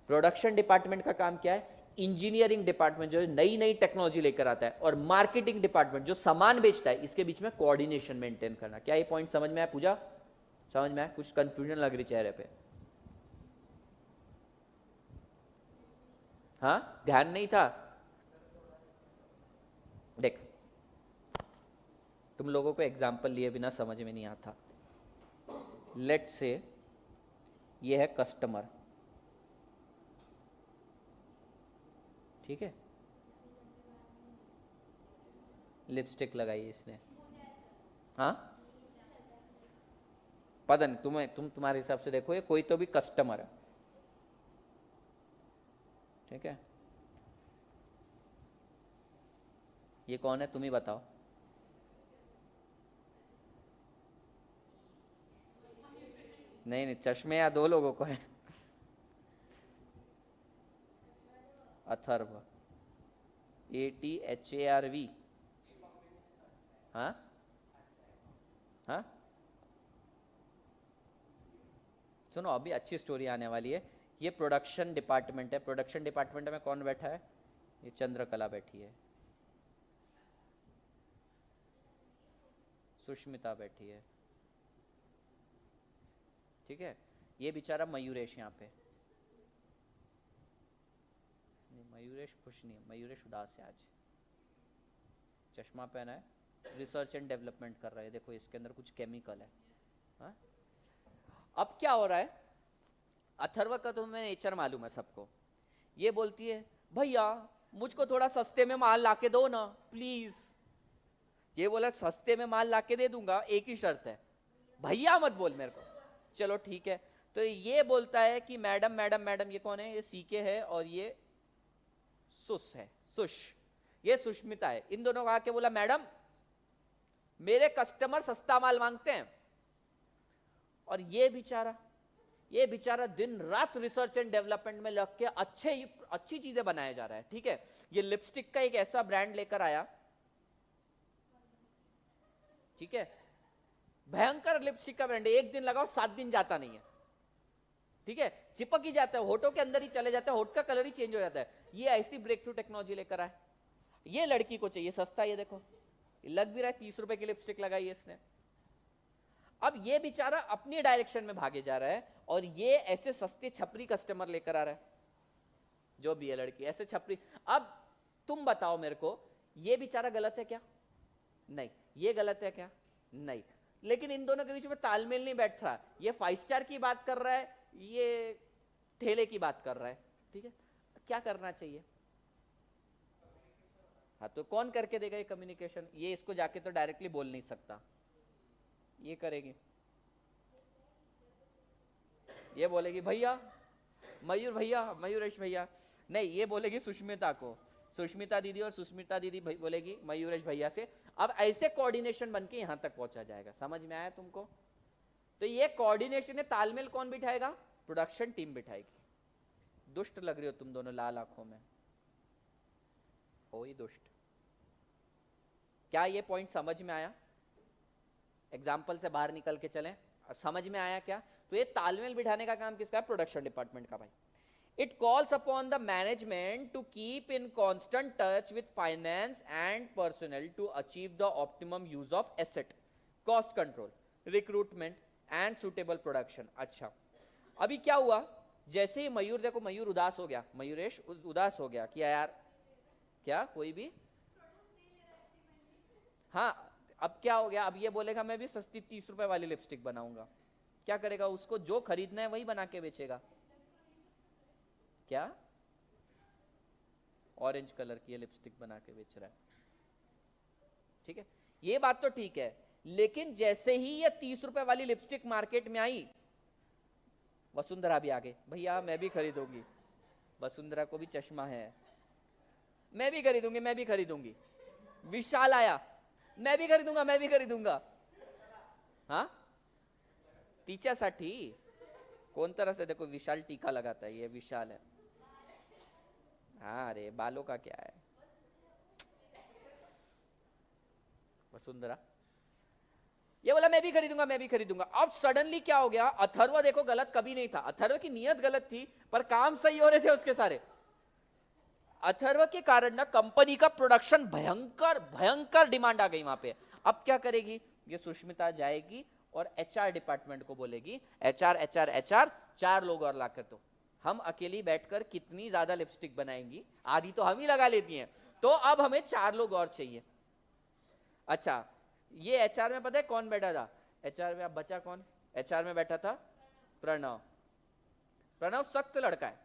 प्रोडक्शन डिपार्टमेंट का काम क्या है? इंजीनियरिंग डिपार्टमेंट जो नई नई टेक्नोलॉजी लेकर आता है, और मार्केटिंग डिपार्टमेंट जो सामान बेचता है, इसके बीच में कोऑर्डिनेशन मेंटेन करना. क्या ये पॉइंट समझ में आया? पूजा समझ में आया? कुछ कंफ्यूजन लग रही चेहरे पे? हाँ, ध्यान नहीं था? देख, तुम लोगों को एग्जाम्पल लिए बिना समझ में नहीं आता. लेट्स से ये है कस्टमर, ठीक है, लिपस्टिक लगाई इसने. हाँ, पता नहीं, तुम्हारे हिसाब से देखो, ये कोई तो भी कस्टमर है, ठीक है. ये कौन है तुम ही बताओ? नहीं नहीं, चश्मे या 2 लोगों को है. अथर्व, ATHARV. हाँ हाँ, सुनो, अभी अच्छी स्टोरी आने वाली है. ये प्रोडक्शन डिपार्टमेंट है. प्रोडक्शन डिपार्टमेंट में कौन बैठा है? ये चंद्रकला बैठी है, सुष्मिता बैठी है, ठीक है. ये बेचारा मयूरेश यहाँ पे, मयूरेश खुश नहीं है, मयूरेश उदास है आज. चश्मा पहना है, रिसर्च एंड डेवलपमेंट कर रहा है. देखो इसके अंदर कुछ केमिकल है. हाँ? अब क्या हो रहा है? अथर्व का तो तुम्हें नेचर मालूम है सबको. ये बोलती है भैया मुझको थोड़ा सस्ते में माल लाके दो ना प्लीज। ये बोला सस्ते में माल लाके दे दूंगा, एक ही शर्त है, भैया मत बोल मेरे को। चलो ठीक है। तो ये बोलता है कि मैडम मैडम मैडम, ये कौन है? ये सीके है और ये सुश है, सुश, ये सुष्मिता है। इन दोनों को आके बोला मैडम मेरे कस्टमर सस्ता माल मांगते हैं। और ये बेचारा दिन रात रिसर्च एंड डेवलपमेंट में लग के अच्छी चीजें बनाया जा रहा है। ठीक है, ये लिपस्टिक का एक ऐसा ब्रांड लेकर आया, ठीक है, भयंकर लिपस्टिक का ब्रांड, एक दिन लगाओ 7 दिन जाता नहीं है। ठीक है, चिपक ही जाता है, होठों के अंदर ही चले जाता है, होठ का कलर ही चेंज हो जाता है। ये ऐसी ब्रेक थ्रू टेक्नोलॉजी लेकर आए। ये लड़की को चाहिए सस्ता, ये देखो लग भी रहा है 30 रुपए की लिपस्टिक लगाई है इसने। अब ये बेचारा अपनी डायरेक्शन में भागे जा रहा है और ये ऐसे सस्ते छपरी कस्टमर लेकर आ रहा है, जो भी है लड़की ऐसे छपरी। अब तुम बताओ मेरे को, ये बेचारा गलत है क्या? नहीं। ये गलत है क्या? नहीं। लेकिन इन दोनों के बीच में तालमेल नहीं बैठ रहा। ये 5 स्टार की बात कर रहा है, ये ठेले की बात कर रहा है। ठीक है, क्या करना चाहिए? हाँ, तो कौन करके देगा ये कम्युनिकेशन? ये इसको जाके तो डायरेक्टली बोल नहीं सकता, ये करेगी। ये बोलेगी भैया मयूर भैया, मयूरेश भैया। नहीं, ये बोलेगी सुष्मिता को, सुष्मिता दीदी, और सुष्मिता दीदी बोलेगी मयूरेश भैया से। अब ऐसे कोऑर्डिनेशन बन के यहां तक पहुंचा जाएगा। समझ में आया तुमको? तो ये कोऑर्डिनेशन है, तालमेल कौन बिठाएगा? Production team बिठाएगी। दुष्ट लग रही हो तुम दोनों लाल आंखों में, हो ही दुष्ट। क्या ये पॉइंट समझ में आया? एग्जाम्पल से बाहर निकल के चलें, समझ में आया क्या? तो ये तालमेल बिठाने का काम किसका है? प्रोडक्शन डिपार्टमेंट का भाई। It calls upon the management to keep in constant touch with finance and personnel to achieve the optimum use of asset, cost control, recruitment and suitable production। अच्छा, अभी क्या हुआ? जैसे ही मयूर, देखो मयूर उदास हो गया, मयूरेश उदास हो गया कि यार क्या कोई भी, हाँ अब क्या हो गया? अब ये बोलेगा मैं भी सस्ती 30 रुपए वाली लिपस्टिक बनाऊंगा। क्या करेगा? उसको जो खरीदना है वही बना के बेचेगा। क्या? ऑरेंज कलर की लिपस्टिक बना के बेच रहा है। ठीक है, ये बात तो ठीक है, लेकिन जैसे ही ये 30 रुपए वाली लिपस्टिक मार्केट में आई, वसुंधरा भी आ गई, भैया मैं भी खरीदूंगी। वसुंधरा को भी चश्मा है, मैं भी खरीदूंगी, मैं भी खरीदूंगी। विशाल आया, मैं भी खरीदूंगा, मैं भी खरीदूंगा। हाँ, तिच्यासाठी कोण तरह से, देखो विशाल टीका लगाता है, ये विशाल है। हाँ, अरे बालों का क्या है? वसुंधरा ये बोला मैं भी खरीदूंगा, मैं भी खरीदूंगा। अब सडनली क्या हो गया? अथर्व देखो गलत कभी नहीं था, अथर्व की नियत गलत थी पर काम सही हो रहे थे उसके सारे। अथर्व के कारण ना कंपनी का प्रोडक्शन भयंकर भयंकर डिमांड आ गई वहां पे। अब क्या करेगी? ये सुष्मिता जाएगी और एचआर डिपार्टमेंट को बोलेगी, एचआर एचआर एचआर 4 लोग और लाकर दो। हम अकेली बैठकर कितनी ज्यादा लिपस्टिक बनाएंगी, आधी तो हम ही लगा लेती हैं, तो अब हमें 4 लोग और चाहिए। अच्छा, ये एचआर में पता है कौन बैठा था? एचआर में अब बचा कौन? एचआर में बैठा था प्रणव। प्रणव सख्त लड़का है।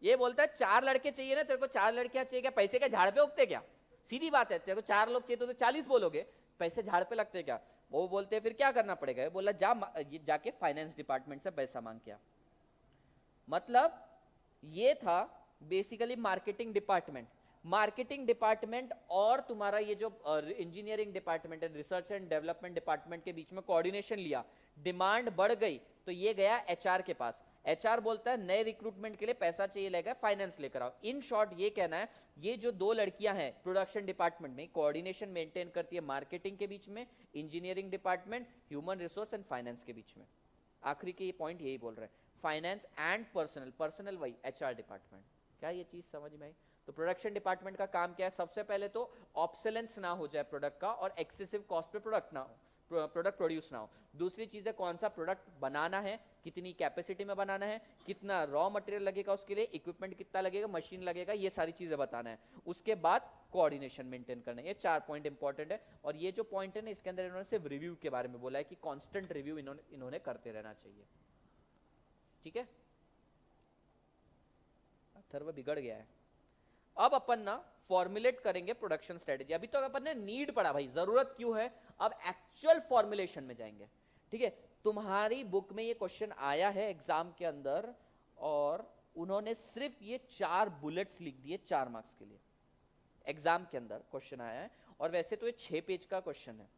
ये बोलता है 4 लड़के चाहिए ना तेरे को, 4 लड़कियां चाहिए क्या? पैसे क्या झाड़ पे उगते क्या? सीधी बात है, तेरे को 4 लोग चाहिए तो 40 बोलोगे, पैसे झाड़ पे लगते क्या? वो बोलते हैं फिर क्या करना पड़ेगा? बोला जाके फाइनेंस डिपार्टमेंट से पैसा मांग के आ। मतलब ये था basically marketing department. Marketing department और तुम्हारा ये जो इंजीनियरिंग डिपार्टमेंट है, रिसर्च एंड डेवलपमेंट डिपार्टमेंट के बीच में कोऑर्डिनेशन लिया। डिमांड बढ़ गई तो ये गया एचआर के पास। एचआर बोलता है नए रिक्रूटमेंट के लिए पैसा चाहिए, लेगा फाइनेंस लेकर आओ। इन शॉर्ट ये कहना है, ये जो 2 लड़कियां हैं प्रोडक्शन डिपार्टमेंट में, कोऑर्डिनेशन मेंटेन करती है मार्केटिंग के बीच में, engineering department, human resource and finance के बीच में। आखिरी के ये पॉइंट यही बोल रहे हैं, फाइनेंस एंड पर्सनल, पर्सनल वही एचआर डिपार्टमेंट। क्या ये चीज समझ में आई? तो प्रोडक्शन डिपार्टमेंट का काम क्या है? सबसे पहले तो ऑब्सोलेंस ना हो जाए प्रोडक्ट का, और एक्सेसिव कॉस्ट पे प्रोडक्ट ना हो, प्रोडक्ट प्रोड्यूस ना हो। दूसरी चीज है कौन सा प्रोडक्ट बनाना है, कितनी कैपेसिटी में बनाना है, कितना रॉ मटेरियल लगेगा उसके लिए, इक्विपमेंट कितना लगेगा, मशीन लगेगा, ये सारी चीजें बताना है। उसके बाद कोऑर्डिनेशन मेंटेन करना है। ये 4 पॉइंट इंपॉर्टेंट है। और ये जो पॉइंट है ना, इसके अंदर इन्होंने सिर्फ रिव्यू के बारे में बोला है कि कांस्टेंट रिव्यू इन्होंने करते रहना चाहिए। ठीक है, अथर्व बिगड़ गया है। अब अपन ना फॉर्मुलेट करेंगे प्रोडक्शन स्ट्रेटेजी। अभी तो अपन ने नीड पढ़ा भाई, जरूरत क्यों है, अब एक्चुअल फॉर्मुलेशन में जाएंगे। ठीक है, तुम्हारी बुक में ये क्वेश्चन आया है एग्जाम के अंदर, और उन्होंने सिर्फ ये 4 बुलेट्स लिख दिए 4 मार्क्स के लिए। एग्जाम के अंदर क्वेश्चन आया है, और वैसे तो ये 6 पेज का क्वेश्चन है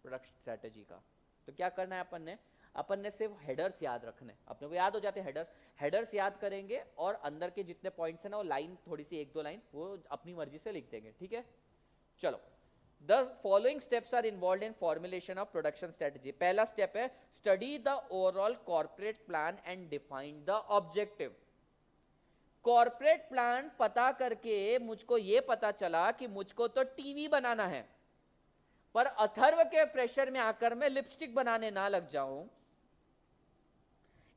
प्रोडक्शन स्ट्रेटेजी का। तो क्या करना है अपन ने सिर्फ हेडर्स याद रखने, अपने को याद हो जाते हैं हेडर्स, हेडर्स याद करेंगे, और अंदर के जितने पॉइंट्स है ना, वो लाइन थोड़ी सी 1-2 लाइन वो अपनी मर्जी से लिख देंगे। ठीक है, चलो। The following steps are involved in formulation of production strategy. पहला स्टेप है study the overall corporate plan and define the objective. Corporate plan पता करके मुझको ये पता चला कि मुझको तो टीवी बनाना है, पर अथर्व के प्रेशर में आकर मैं लिपस्टिक बनाने ना लग जाऊं,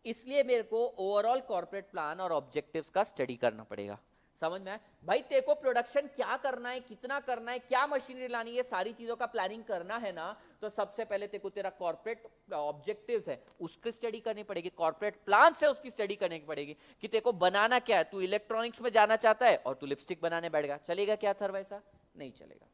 इसलिए मेरे को ओवरऑल कॉर्पोरेट प्लान और ऑब्जेक्टिव्स का स्टडी करना पड़ेगा। समझ में आया भाई? तेरे को प्रोडक्शन क्या करना है, कितना करना है, क्या मशीनरी लानी है, सारी चीजों का प्लानिंग करना है ना, तो सबसे पहले तेरे को तेरा कॉर्पोरेट ऑब्जेक्टिव्स है उसकी स्टडी करनी पड़ेगी, कॉर्पोरेट प्लान से उसकी स्टडी करनी पड़ेगी कि तेरे को बनाना क्या है। तू इलेक्ट्रॉनिक्स में जाना चाहता है और तू लिपस्टिक बनाने बैठ गया, चलेगा क्या थर? वैसा नहीं चलेगा।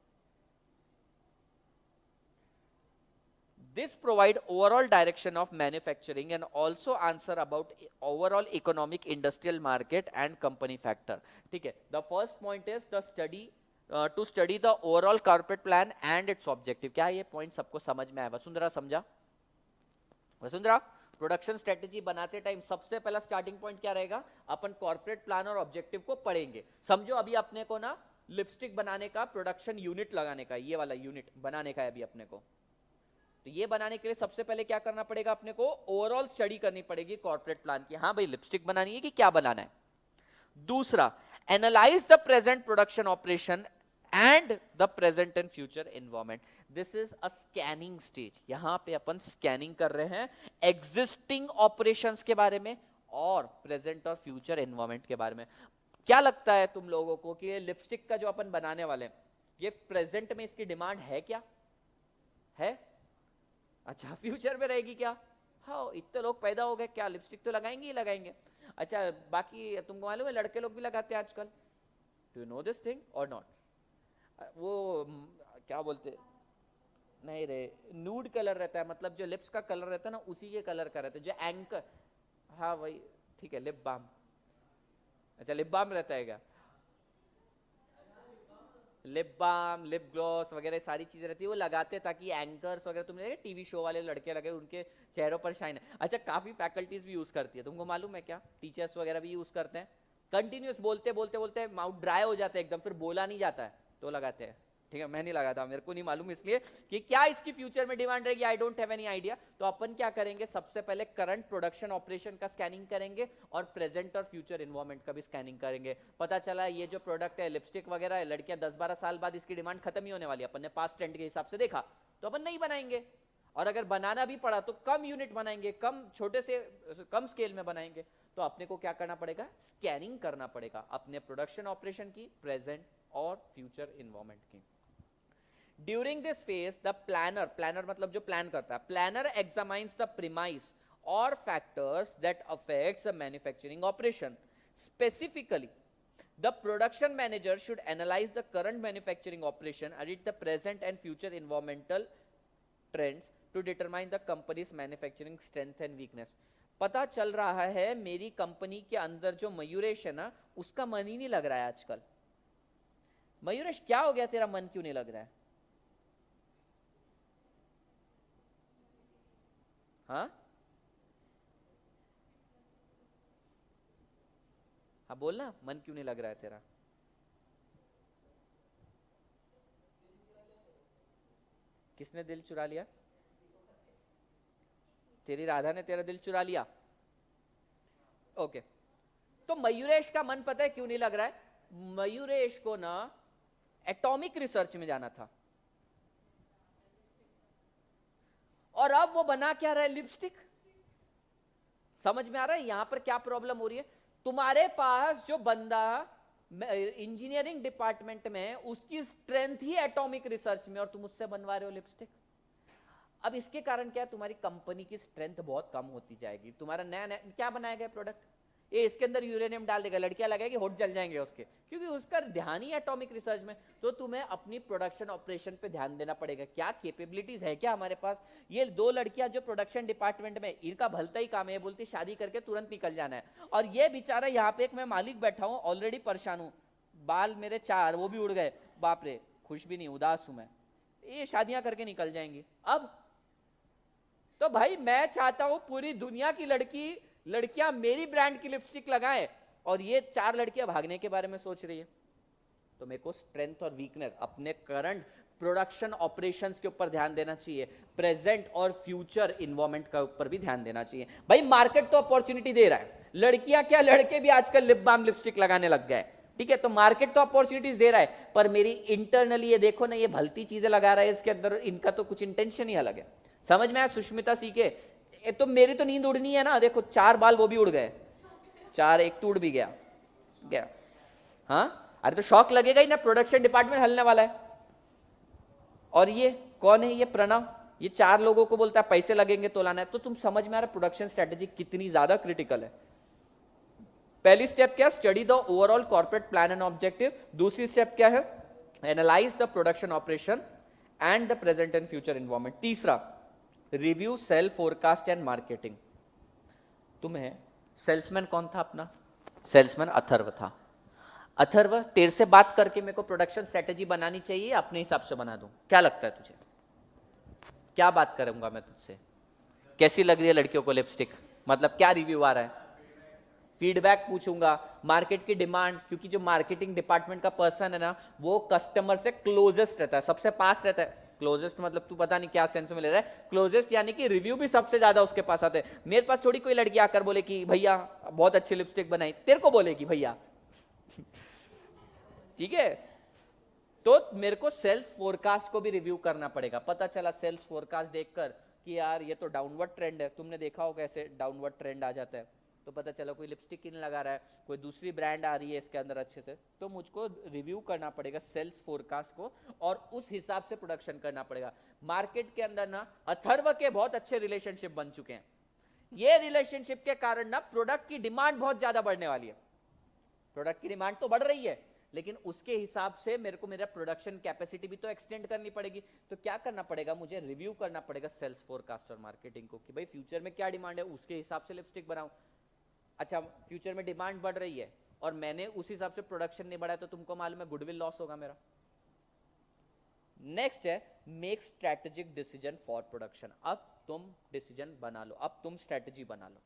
This provide overall direction of manufacturing and also answer about overall economic industrial market and company factor. ठीक है, the first point is the study to study the overall corporate plan and its objective. क्या ये पॉइंट सबको समझ में आया? वसुंधरा समझा? वसुंधरा, प्रोडक्शन स्ट्रेटेजी बनाते टाइम सबसे पहला स्टार्टिंग पॉइंट क्या रहेगा? अपन कॉर्पोरेट प्लान और ऑब्जेक्टिव को पढ़ेंगे। समझो अभी अपने को ना लिपस्टिक बनाने का प्रोडक्शन यूनिट लगाने का, ये वाला यूनिट बनाने का है अभी अपने को। तो ये बनाने के लिए सबसे पहले क्या करना पड़ेगा? अपने को ओवरऑल स्टडी करनी पड़ेगी कॉर्पोरेट प्लान की। हाँ भाई, लिपस्टिक बनानी है कि क्या बनाना है। दूसरा, analyse the present production operation and the present and future environment. This is a scanning stage. यहां पे अपन स्कैनिंग कर रहे हैं एग्जिस्टिंग ऑपरेशंस के बारे में और प्रेजेंट और फ्यूचर एनवायरमेंट के बारे में। क्या लगता है तुम लोगों को कि ये लिपस्टिक का जो अपन बनाने वाले हैं, ये प्रेजेंट में इसकी डिमांड है क्या? है? अच्छा, फ्यूचर में रहेगी क्या? हाँ, इतने लोग पैदा हो गए, क्या लिपस्टिक तो लगाएंगे ही लगाएंगे। अच्छा, बाकी तुमको मालूम है लड़के लोग भी लगाते हैं आजकल। Do you know this thing और नॉट? वो क्या बोलते, नहीं रे, नूड कलर रहता है, मतलब जो लिप्स का कलर रहता है ना, उसी के कलर का रहता है, जो एंकर। हाँ वही, ठीक है, लिप बाम। अच्छा, लिप बाम रहता है क्या? लिप बाम, लिप ग्लॉस वगैरह सारी चीजें रहती है, वो लगाते हैं ताकि एंकर्स वगैरह, तुमने देखे टीवी शो वाले लड़के लगे, उनके चेहरों पर शाइन है। अच्छा, काफी फैकल्टीज भी यूज करती है, तुमको मालूम है क्या? टीचर्स वगैरह भी यूज करते हैं। कंटिन्यूस बोलते बोलते बोलते माउथ ड्राई हो जाता है एकदम, फिर बोला नहीं जाता है, तो लगाते हैं। ठीक है, मैं नहीं लगाता, मेरे को नहीं मालूम, इसलिए कि क्या इसकी फ्यूचर में डिमांड रहेगी, I don't have any idea. तो अपन क्या करेंगे, सबसे पहले करंट प्रोडक्शन ऑपरेशन का स्कैनिंग करेंगे और प्रेजेंट और फ्यूचर एनवायरमेंट का भी स्कैनिंग करेंगे। पता चला ये जो प्रोडक्ट है लिपस्टिक वगैरह है, लड़कियां 10-12 साल बाद इसकी डिमांड खत्म ही होने वाली है, अपन ने पास्ट ट्रेंड के हिसाब से देखा, तो अपन नहीं बनाएंगे। और अगर बनाना भी पड़ा तो कम यूनिट बनाएंगे, कम छोटे से कम स्केल में बनाएंगे। तो अपने को क्या करना पड़ेगा? स्कैनिंग करना पड़ेगा अपने प्रोडक्शन ऑपरेशन की, प्रेजेंट और फ्यूचर एनवायरमेंट की। During this phase the planner, planner मतलब जो प्लान करता है, प्लानर एग्जामाइंस द प्रीमाइस और factors that affects the manufacturing operation. Specifically the production manager should analyze the current manufacturing operation and the present and future environmental trends to determine the company's manufacturing strength and weakness. पता चल रहा है मेरी कंपनी के अंदर जो मयूरेश है ना, उसका मन ही नहीं लग रहा है आजकल। मयूरेश, क्या हो गया, तेरा मन क्यों नहीं लग रहा है? हाँ हाँ, बोलना, मन क्यों नहीं लग रहा है तेरा? किसने दिल चुरा लिया? तेरी राधा ने तेरा दिल चुरा लिया? ओके, तो मयूरेश का मन पता है क्यों नहीं लग रहा है? मयूरेश को ना एटॉमिक रिसर्च में जाना था, और अब वो बना क्या रहा है? लिपस्टिक। समझ में आ रहा है यहां पर क्या प्रॉब्लम हो रही है? तुम्हारे पास जो बंदा इंजीनियरिंग डिपार्टमेंट में, उसकी स्ट्रेंथ ही एटॉमिक रिसर्च में, और तुम उससे बनवा रहे हो लिपस्टिक। अब इसके कारण क्या है? तुम्हारी कंपनी की स्ट्रेंथ बहुत कम होती जाएगी। तुम्हारा नया नया क्या बनाया गया प्रोडक्ट, ये इसके अंदर यूरेनियम डाल देगा, लड़कियां लगाएगी होठ जल जाएंगे उसके, क्योंकि उसका ध्यान ही एटॉमिक रिसर्च में। तो तुम्हें अपनी प्रोडक्शन ऑपरेशन पे ध्यान देना पड़ेगा, क्या कैपेबिलिटीज है क्या हमारे पास। ये दो लड़कियां जो प्रोडक्शन डिपार्टमेंट में, इनका भलता ही काम है, बोलती शादी करके तुरंत निकल जाना है, और ये बेचारा यहाँ पे एक मैं मालिक बैठा हूँ, ऑलरेडी परेशान हूँ, बाल मेरे 4 वो भी उड़ गए, बाप रे, खुश भी नहीं, उदास हूं मैं, ये शादियां करके निकल जाएंगी। अब तो भाई मैं चाहता हूं पूरी दुनिया की लड़कियां मेरी ब्रांड की लिपस्टिक लगाएं, और ये 4 लड़कियां भागने के बारे में सोच रही है। तो मेरे को स्ट्रेंथ और वीकनेस अपने करंट प्रोडक्शन ऑपरेशंस के ऊपर ध्यान देना चाहिए, प्रेजेंट और फ्यूचर इन्वायरमेंट का ऊपर भी ध्यान देना चाहिए। भाई मार्केट तो अपॉर्चुनिटी दे रहा है, लड़कियां क्या लड़के भी आजकल लिप बाम लिपस्टिक लगाने लग गए, ठीक है, तो मार्केट तो अपॉर्चुनिटीज दे रहा है, पर मेरी इंटरनली ये देखो ना, ये भलती चीजें लगा रहा है, इसके अंदर इनका तो कुछ इंटेंशन ही अलग है। समझ में आया सुष्मिता सीखे, तो मेरी तो नींद उड़नी है ना, देखो 4 बाल वो भी उड़ गए, 4 एक तो उड़ भी गया। हाँ अरे तो शॉक लगेगा ही ना, प्रोडक्शन डिपार्टमेंट हलने वाला है। और ये कौन है, ये प्रणव, ये 4 लोगों को बोलता है पैसे लगेंगे तो लाना है। तो तुम समझ में आ रहा प्रोडक्शन स्ट्रेटेजी कितनी ज्यादा क्रिटिकल है। पहली स्टेप क्या, study the overall corporate plan and objective. दूसरी स्टेप क्या है, analyse the production operation and the present and future environment. तीसरा, review sale forecast and marketing. तुम्हें सेल्समैन कौन था अपना, सेल्समैन अथर्व था। अथर्व तेरे से बात करके मेरे को प्रोडक्शन स्ट्रेटेजी बनानी चाहिए, अपने हिसाब से बना दूं, क्या लगता है तुझे, क्या बात करूंगा मैं तुझसे, कैसी लग रही है लड़कियों को लिपस्टिक, मतलब क्या रिव्यू आ रहा है, फीडबैक पूछूंगा, मार्केट की डिमांड, क्योंकि जो मार्केटिंग डिपार्टमेंट का पर्सन है ना, वो कस्टमर से क्लोजेस्ट रहता है, सबसे पास रहता है। क्लोजेस्ट मतलब तू पता नहीं क्या सेंस में ले रहा है, क्लोजेस्ट यानी कि रिव्यू भी सबसे ज्यादा उसके पास आते हैं। मेरे पास थोड़ी कोई लड़की आकर बोले कि भैया बहुत अच्छी लिपस्टिक बनाई, तेरे को बोलेगी भैया ठीक है। तो मेरे को सेल्स फोरकास्ट को भी रिव्यू करना पड़ेगा। पता चला सेल्स फोरकास्ट देखकर कि यार ये तो डाउनवर्ड ट्रेंड है, तुमने देखा होगा ऐसे डाउनवर्ड ट्रेंड आ जाता है, तो पता चला कोई लिपस्टिक ही नहीं लगा रहा है, कोई दूसरी ब्रांड आ रही है इसके अंदर अच्छे से, तो मुझको रिव्यू करना पड़ेगा सेल्स फोरकास्ट को, और उस हिसाब से प्रोडक्शन करना पड़ेगा। मार्केट के अंदर ना अथर्व के बहुत अच्छे रिलेशनशिप बन चुके हैं, ये रिलेशनशिप के कारण ना प्रोडक्ट की डिमांड बहुत ज्यादा बढ़ने वाली है। प्रोडक्ट की डिमांड तो बढ़ रही है, लेकिन उसके हिसाब से मेरे को मेरा प्रोडक्शन कैपेसिटी भी तो एक्सटेंड करनी पड़ेगी। तो क्या करना पड़ेगा, मुझे रिव्यू करना पड़ेगा सेल्स फोरकास्ट और मार्केटिंग को, कि भाई फ्यूचर में क्या डिमांड है, उसके हिसाब से लिपस्टिक बनाऊं। अच्छा फ्यूचर में डिमांड बढ़ रही है और मैंने उस हिसाब से प्रोडक्शन नहीं बढ़ाया, तो तुमको मालूम है गुडविल लॉस होगा मेरा। नेक्स्ट है make strategic decision for production. अब तुम डिसीजन बना लो, अब तुम स्ट्रेटेजी बना लो।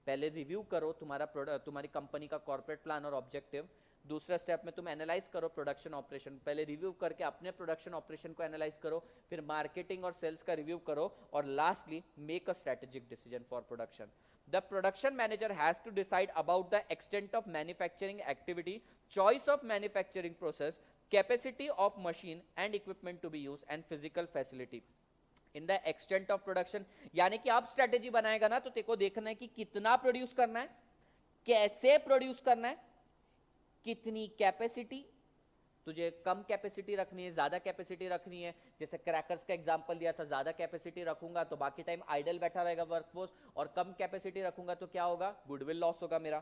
पहले रिव्यू करो तुम्हारी कंपनी का कॉर्पोरेट प्लान और ऑब्जेक्टिव। दूसरा स्टेप में तुम एनालाइज करो प्रोडक्शन ऑपरेशन, पहले रिव्यू करके अपने प्रोडक्शन ऑपरेशन को एनालाइज करो, फिर मार्केटिंग और सेल्स का रिव्यू करो, और lastly make a strategic decision for production. The production manager has to decide about the extent of manufacturing activity, choice of manufacturing process, capacity of machine and equipment to be used, and physical facility. In the extent of production, यानी कि आप स्ट्रेटेजी बनाएगा ना, तो तेरे को देखना है कि कितना प्रोड्यूस करना है, कैसे प्रोड्यूस करना है, कितनी कैपेसिटी, तुझे कम कैपेसिटी रखनी है, ज्यादा कैपेसिटी रखनी है। जैसे क्रैकर्स का एग्जांपल दिया था, ज्यादा कैपेसिटी रखूंगा तो बाकी टाइम आइडल बैठा रहेगा वर्कफोर्स, और कम कैपेसिटी रखूंगा तो क्या होगा, गुडविल लॉस होगा मेरा।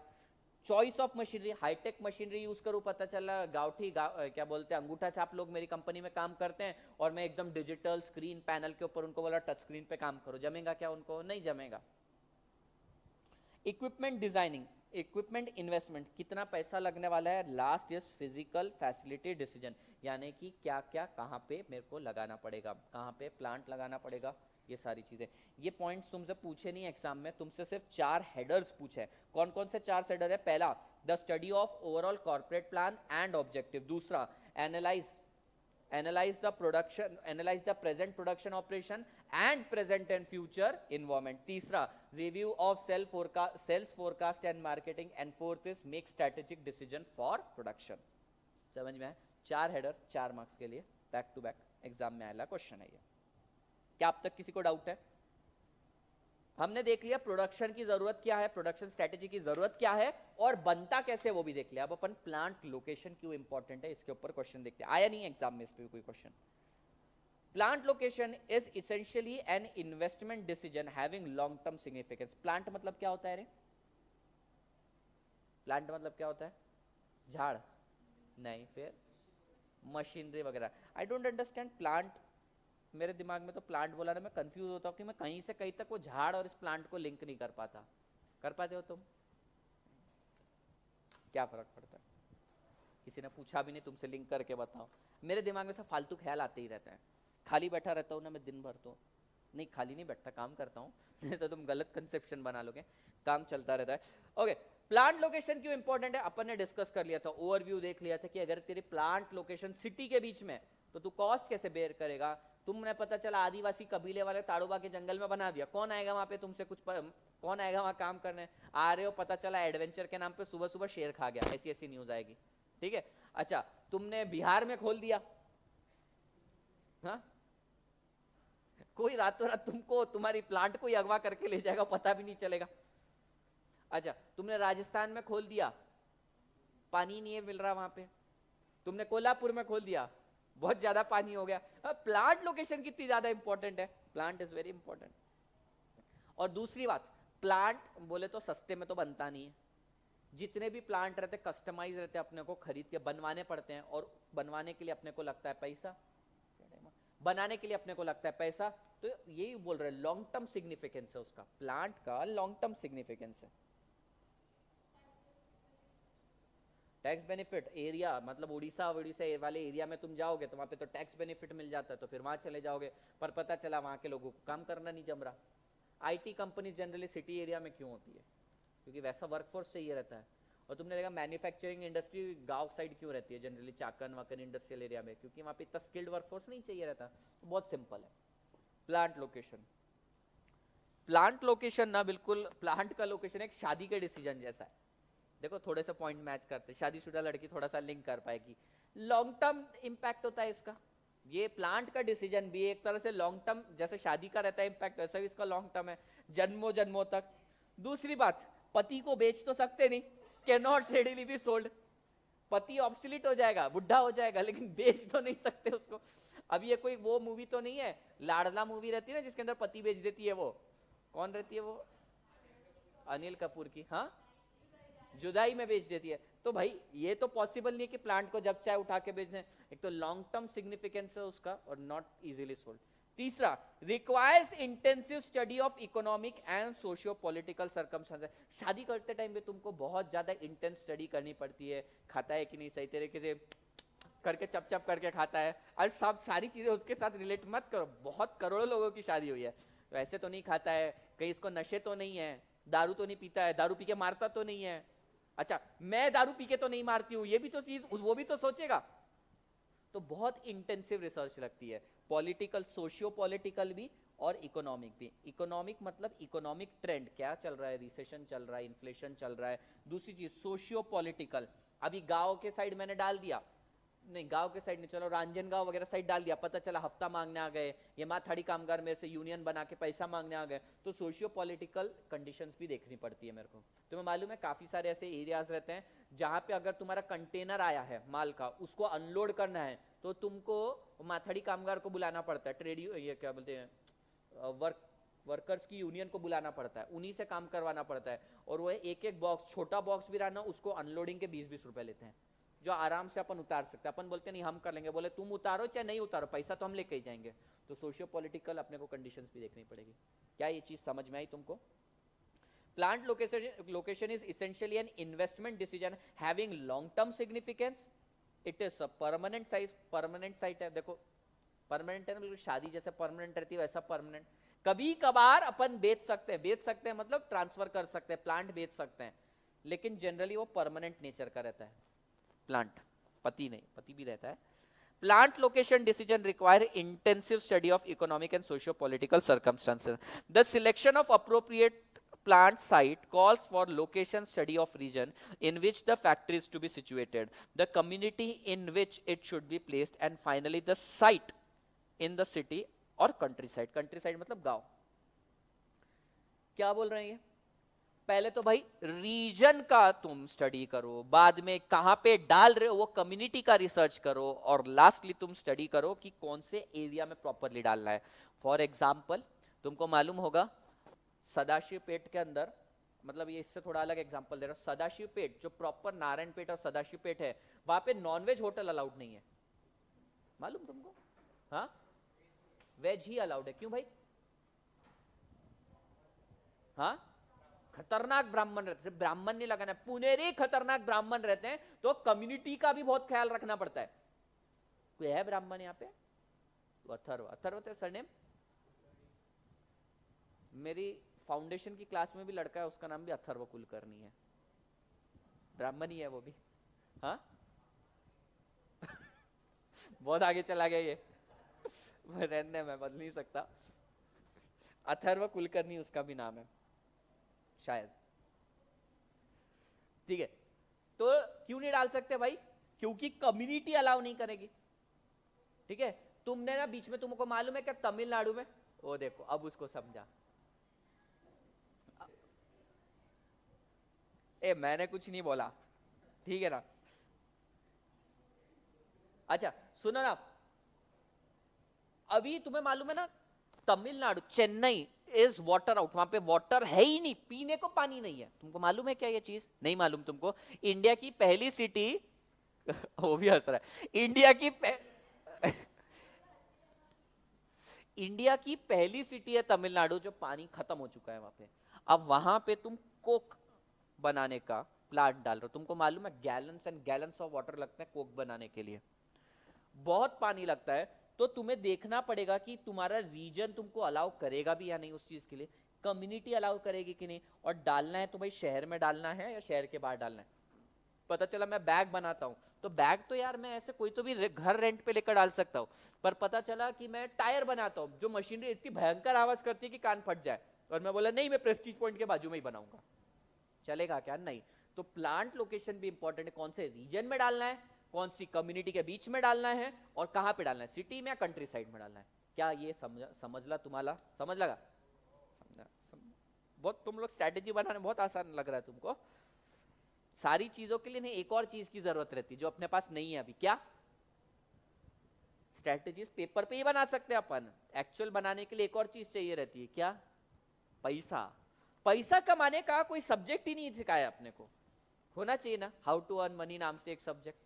Choice of machinery, hi-tech machinery use करूं, पता चला क्या बोलते हैं अंगूठा छाप लोग मेरी कंपनी में काम करते हैं, और मैं एकदम डिजिटल स्क्रीन पैनल के ऊपर उनको बोला टच स्क्रीन पे काम करो, जमेगा क्या, उनको नहीं जमेगा। इक्विपमेंट डिजाइनिंग, इक्विपमेंट इन्वेस्टमेंट, कितना पैसा लगने वाला है। Last is physical facility decision, यानी कि क्या क्या कहाँ पे मेरे को लगाना पड़ेगा, कहाँ पे प्लांट लगाना पड़ेगा, ये सारी चीजें। ये पॉइंट्स तुमसे पूछे नहीं एग्जाम में, तुमसे सिर्फ 4 हेडर्स पूछे। कौन कौन से 4 हेडर है, पहला the study of overall corporate plan and objective, दूसरा analyze the present production operation and present and future environment, तीसरा review of sales forecast and marketing, and fourth is make strategic decision for production। समझ में आया, 4 हेडर 4 मार्क्स के लिए बैक टू बैक एग्जाम में आएगा क्वेश्चन है ये। क्या अब तक किसी को डाउट है? हमने देख लिया प्रोडक्शन की जरूरत क्या है, प्रोडक्शन स्ट्रेटेजी की जरूरत क्या है, और बनता कैसे वो भी देख लिया। अब अपन प्लांट लोकेशन क्यों इंपॉर्टेंट है इसके ऊपर क्वेश्चन देखते हैं। आया नहीं एग्जाम में इस पे कोई question. Plant location is essentially an investment decision having long term significance. Plant मतलब क्या होता है रे? प्लांट मतलब क्या होता है? झाड़ नहीं, फिर मशीनरी वगैरह। आई डोंट अंडरस्टैंड प्लांट, मेरे दिमाग में तो प्लांट बोला ना मैं कंफ्यूज होता हूँ कि मैं कहीं से कहीं तक वो झाड़ और इस प्लांट को लिंक नहीं कर पाता। कर पाते हो तुम? क्या फर्क पड़ता है? किसी ने पूछा भी नहीं, तुमसे लिंक करके बताओ। मेरे दिमाग में सब फालतू ख्याल आते ही रहता है, खाली बैठा रहता हूँ ना मैं दिन भर, तो नहीं खाली नहीं बैठता, काम करता हूँ नहीं तो तुम गलत कंसेप्शन बना लोगे, काम चलता रहता है। ओके, प्लांट लोकेशन क्यों इंपॉर्टेंट है अपन ने डिस्कस कर लिया था, ओवरव्यू देख लिया था कि अगर तेरी प्लांट लोकेशन सिटी के बीच में तो तू कॉस्ट कैसे बेयर करेगा। तुमने पता चला आदिवासी कबीले वाले ताड़ोबा के जंगल में बना दिया, कौन आएगा वहां पे तुमसे कुछ कौन आएगा वहां काम करने? आ रहे हो, पता चला एडवेंचर के नाम पे सुबह सुबह शेर खा गया, ऐसी ऐसी न्यूज आएगी। ठीक है, अच्छा तुमने बिहार में खोल दिया, हाँ कोई रातों रात तुमको तुम्हारी प्लांट को ही अगवा करके ले जाएगा, पता भी नहीं चलेगा। अच्छा तुमने राजस्थान में खोल दिया, पानी नहीं है मिल रहा वहां पे। तुमने कोल्हापुर में खोल दिया, बहुत ज्यादा पानी हो गया। प्लांट लोकेशन कितनी ज्यादा इंपॉर्टेंट है, प्लांट इज वेरी इंपॉर्टेंट। और दूसरी बात, प्लांट बोले तो सस्ते में तो बनता नहीं है, जितने भी प्लांट रहते कस्टमाइज रहते, अपने को खरीद के बनवाने पड़ते हैं, और बनवाने के लिए अपने को लगता है पैसा, बनाने के लिए अपने को लगता है पैसा। तो यही बोल रहे हैं लॉन्ग टर्म सिग्निफिकेंस है उसका, प्लांट का लॉन्ग टर्म सिग्निफिकेंस है। टैक्स बेनिफिट, एरिया मतलब उड़ीसा वाले एरिया में तुम जाओगे तो वहां पे तो टैक्स बेनिफिट मिल जाता है, तो फिर वहां चले जाओगे, पर पता चला वहां के लोगों को काम करना नहीं जम रहा। IT company generally city area में क्यों होती है? क्योंकि वैसा वर्कफोर्स चाहिए रहता है। और तुमने देखा मैन्युफैक्चरिंग इंडस्ट्री गांव साइड क्यों रहती है जनरली, चाकन वाकन इंडस्ट्रियल एरिया में, क्योंकि वहां पे इतना स्किल्ड वर्कफोर्स नहीं चाहिए रहता। तो बहुत सिंपल है प्लांट लोकेशन। प्लांट लोकेशन ना बिल्कुल, प्लांट का लोकेशन एक शादी के डिसीजन जैसा है। देखो थोड़े से पॉइंट मैच करते, शादीशुदा लड़की थोड़ा सा लिंक कर पाएगी, लॉन्ग टर्म इंपैक्ट होता है इसका। ये प्लांट का डिसीजन भी एक तरह से लॉन्ग टर्म, जैसे शादी का रहता है इंपैक्ट, वैसा भी इसका लॉन्ग टर्म है, जन्मों जन्मों तक। दूसरी बात, पति को बेच तो सकते नहीं, can not readily be sold. पति ऑब्सोलीट हो जाएगा, बुढ़ा हो जाएगा, लेकिन बेच तो नहीं सकते उसको। अब ये कोई वो मूवी तो नहीं है, लाडला मूवी रहती है ना जिसके अंदर पति बेच देती है, वो कौन रहती है वो? अनिल कपूर की, हाँ जुदाई में बेच देती है। तो भाई ये तो पॉसिबल नहीं है कि प्लांट को जब चाहे उठा के बेच दें, एक तो लॉन्ग टर्म सिग्निफिकेंस है उसका, और नॉट इजीली सोल्ड। तीसरा, requires intensive study of economic and socio political circumstances. शादी करते टाइम पे तुमको बहुत ज्यादा इंटेंस स्टडी करनी पड़ती है, खाता है कि नहीं सही तरीके से करके, चप चप करके खाता है, और सब सारी चीजें उसके साथ रिलेट मत करो। बहुत करोड़ों लोगों की शादी हुई है, वैसे तो नहीं खाता है, कहीं इसको नशे तो नहीं है, दारू तो नहीं पीता है, दारू पी के मारता तो नहीं है। अच्छा मैं दारू पी के तो नहीं मारती हूँ, ये भी तो चीज वो भी तो सोचेगा। तो बहुत इंटेंसिव रिसर्च लगती है, पॉलिटिकल, सोशियो पॉलिटिकल भी और इकोनॉमिक भी। इकोनॉमिक मतलब इकोनॉमिक ट्रेंड क्या चल रहा है, रिसेशन चल रहा है, इन्फ्लेशन चल रहा है। दूसरी चीज सोशियो पॉलिटिकल, अभी गांव के साइड मैंने डाल दिया, नहीं गांव के साइड नहीं, चलो रांजनगांव वगैरह साइड डाल दिया, पता चला हफ्ता मांगने आ गए, ये माथाड़ी कामगार मेरे से यूनियन बना के पैसा मांगने आ गए, तो सोशियो पॉलिटिकल कंडीशंस भी देखनी पड़ती है मेरे को। तुम्हें मालूम है काफी सारे ऐसे एरियाज रहते हैं जहां पे अगर तुम्हारा कंटेनर आया है माल का, उसको अनलोड करना है, तो तुमको माथाड़ी कामगार को बुलाना पड़ता है, ट्रेड ये क्या बोलते हैं, वर्कर्स की यूनियन को बुलाना पड़ता है, उन्हीं से काम करवाना पड़ता है। और वो एक एक बॉक्स, छोटा बॉक्स भी रहना, उसको अनलोडिंग के 20-20 रुपए लेते हैं, जो आराम से अपन उतार सकते हैं। अपन बोलते नहीं हम कर लेंगे, बोले तुम उतारो चाहे नहीं उतारो, पैसा तो हम लेके ही जाएंगे। तो सोशियो पॉलिटिकल अपने को कंडीशंस भी देखनी पड़ेगी। क्या ये चीज समझ में आई तुमको? Plant location is essentially an investment decision having long term significance. It is permanent site है। देखो परमानेंट है ना, बिल्कुल शादी जैसे परमानेंट रहती है वैसा परमानेंट। कभी कभार अपन बेच सकते हैं मतलब ट्रांसफर कर सकते हैं, प्लांट बेच सकते हैं, लेकिन जनरली वो परमानेंट नेचर का रहता है प्लांट। पति नहीं, पति भी रहता है। Plant location decision require intensive study of economic and socio political circumstances. The selection of appropriate plant site calls for location study of region in which the factory is to be situated, the community in which it should be placed, and finally the site in the city or countryside. countryside मतलब गांव। क्या बोल रहे हैं ये? पहले तो भाई रीजन का तुम स्टडी करो, बाद में कहां पे डाल रहे हो वो कम्युनिटी का रिसर्च करो, और लास्टली तुम स्टडी करो कि कौन से एरिया में प्रॉपरली डालना है। फॉर एग्जाम्पल तुमको मालूम होगा सदाशिव पेट के अंदर मतलब ये इससे थोड़ा अलग एग्जांपल दे रहा हूं, सदाशिव पेट जो प्रॉपर नारायण पेट और सदाशिव पेट है, वहां पे नॉनवेज होटल अलाउड नहीं है, मालूम तुमको? हाँ, वेज ही अलाउड है। क्यों भाई? हाँ, खतरनाक ब्राह्मण रहते, सिर्फ ब्राह्मण नहीं लगाना, पुनेरी खतरनाक ब्राह्मण रहते हैं, तो कम्युनिटी का भी बहुत ख्याल रखना पड़ता है। कोई है ब्राह्मण यहाँ पे? अथर्व, अथर्व थे सरनेम? मेरी फाउंडेशन की क्लास में भी लड़का है, उसका नाम भी अथर्व कुलकर्णी है, ब्राह्मण ही है वो भी। हाँ बहुत आगे चला गया ये रहने में बदल नहीं सकता। अथर्व कुलकर्णी उसका भी नाम है शायद, ठीक है। तो क्यों नहीं डाल सकते भाई? क्योंकि कम्युनिटी अलाउ नहीं करेगी, ठीक है। तुमने ना बीच में, तुमको मालूम है क्या तमिलनाडु में, वो देखो अब उसको समझा। ए मैंने कुछ नहीं बोला, ठीक है ना। अच्छा सुनो ना, अभी तुम्हें मालूम है ना Tamil Nadu, Chennai is water out, वहां पे वाटर है ही नहीं, पीने को पानी नहीं है। तुमको मालूम है क्या ये चीज? नहीं मालूम तुमको? इंडिया की पहली सिटी वो भी हंस रहा है, इंडिया की पहली सिटी है तमिलनाडु जो पानी खत्म हो चुका है वहां पे। अब वहां पे तुम कोक बनाने का प्लांट डाल रहे हो, तुमको मालूम है gallons and gallons of water लगते हैं कोक बनाने के लिए, बहुत पानी लगता है। तो तुम्हें देखना पड़ेगा कि तुम्हारा रीजन तुमको अलाउ करेगा भी या नहीं उस चीज के लिए, कम्युनिटी अलाउ करेगी कि नहीं, और डालना है तो भाई शहर में डालना है या शहर के बाहर डालना है। पता चला मैं बैग बनाता हूं, तो बैग तो यार मैं ऐसे कोई तो भी घर रेंट पे लेकर डाल सकता हूं, पर पता चला कि मैं टायर बनाता हूं जो मशीनरी इतनी भयंकर आवाज करती है कि कान फट जाए, और मैं बोला नहीं मैं प्रेस्टीज पॉइंट के बाजू में ही बनाऊंगा, चलेगा क्या? नहीं। तो प्लांट लोकेशन भी इंपॉर्टेंट है, कौन से रीजन में डालना है, कौन सी कम्युनिटी के बीच में डालना है, और कहां पे डालना है, सिटी में या कंट्री साइड में डालना है। क्या ये समझ ला तुम्हारा? समझ लगा? बहुत तुम लोग स्ट्रैटेजी बनाने बहुत आसान लग रहा है तुमको। सारी चीजों के लिए नहीं, एक और चीज की जरूरत रहती है जो अपने पास नहीं है अभी। क्या? स्ट्रैटेजीज पेपर पे ही बना सकते हैं अपन, एक्चुअल बनाने के लिए एक और चीज चाहिए रहती है। क्या? पैसा। पैसा कमाने का कोई सब्जेक्ट ही नहीं सिखाया अपने को, होना चाहिए ना, हाउ टू अर्न मनी नाम से एक सब्जेक्ट,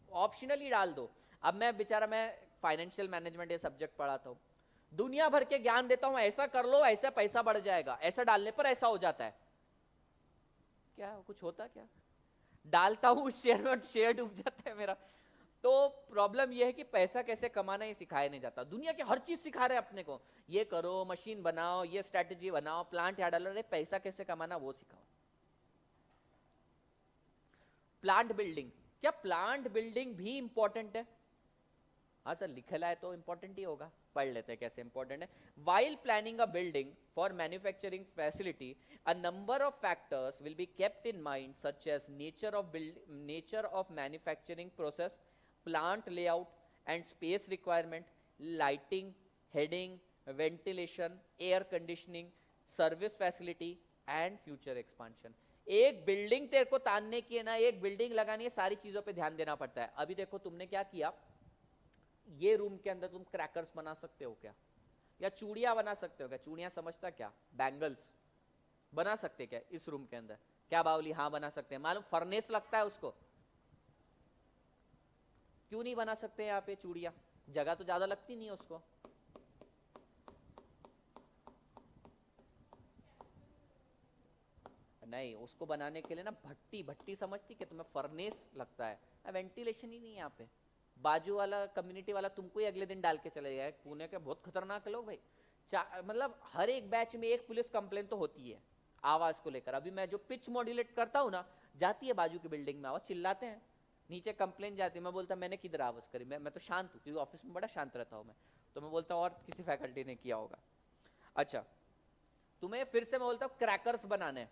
ऑप्शनली डाल दो। अब मैं फाइनेंशियल मैनेजमेंट ये सब्जेक्ट पढ़ाता हूं, दुनिया भर के ज्ञान देता हूं, ऐसा कर लो ऐसा पैसा बढ़ जाएगा, ऐसा डालने पर ऐसा हो जाता है। क्या कुछ होता क्या? डालता हूं शेयर में, शेयर डूब जाता है मेरा। तो प्रॉब्लम यह है कि पैसा कैसे कमाना ये सिखाया नहीं जाता। दुनिया की हर चीज सिखा रहे अपने को, ये करो, मशीन बनाओ, ये स्ट्रेटेजी बनाओ, प्लांट यहाँ डालो, अरे पैसा कैसे कमाना वो सिखाओ। प्लांट बिल्डिंग, क्या प्लांट बिल्डिंग भी इंपॉर्टेंट है? हाँ सर लिखा है तो इंपॉर्टेंट ही होगा, पढ़ लेते हैं कैसे इंपॉर्टेंट है। While planning a building for manufacturing facility, a number of factors will be kept in mind such as nature of manufacturing process, plant layout and space requirement, lighting, heating, ventilation, air conditioning, service facility and future expansion. एक बिल्डिंग तेरे को तानने की है ना, एक बिल्डिंग लगानी है, सारी चीजों पे ध्यान देना पड़ता है। अभी देखो तुमने क्या किया, ये रूम के अंदर तुम क्रैकर्स बना सकते हो क्या, या चूड़ियां बना सकते हो क्या? चूड़ियां समझता क्या? बैंगल्स बना सकते क्या इस रूम के अंदर? क्या बावली? हाँ बना सकते हैं। मालूम फर्नेस लगता है उसको, क्यों नहीं बना सकते यहाँ पे चूड़ियां? जगह तो ज्यादा लगती नहीं है उसको। नहीं, उसको बनाने के लिए ना भट्टी, भट्टी समझती कि तुम्हें फर्नेस लगता है, वेंटिलेशन ही नहीं है यहाँ पे। बाजू वाला कम्युनिटी वाला तुमको ही अगले दिन डाल के चले जाए, पुणे के बहुत खतरनाक लोग भाई। मतलब हर एक बैच में एक पुलिस कंप्लेन तो होती है आवाज को लेकर। अभी मैं जो पिच मॉड्यूलेट करता हूँ ना, जाती है बाजू की बिल्डिंग में आवाज, चिल्लाते हैं, नीचे कंप्लेन जाती है, मैं बोलता मैंने किधर आवाज करी, मैं तो शांत हूँ क्योंकि ऑफिस में बड़ा शांत रहता हूँ मैं, तो मैं बोलता हूँ और किसी फैकल्टी ने किया होगा। अच्छा, तुम्हें फिर से मैं बोलता हूँ क्रैकर्स बनाने,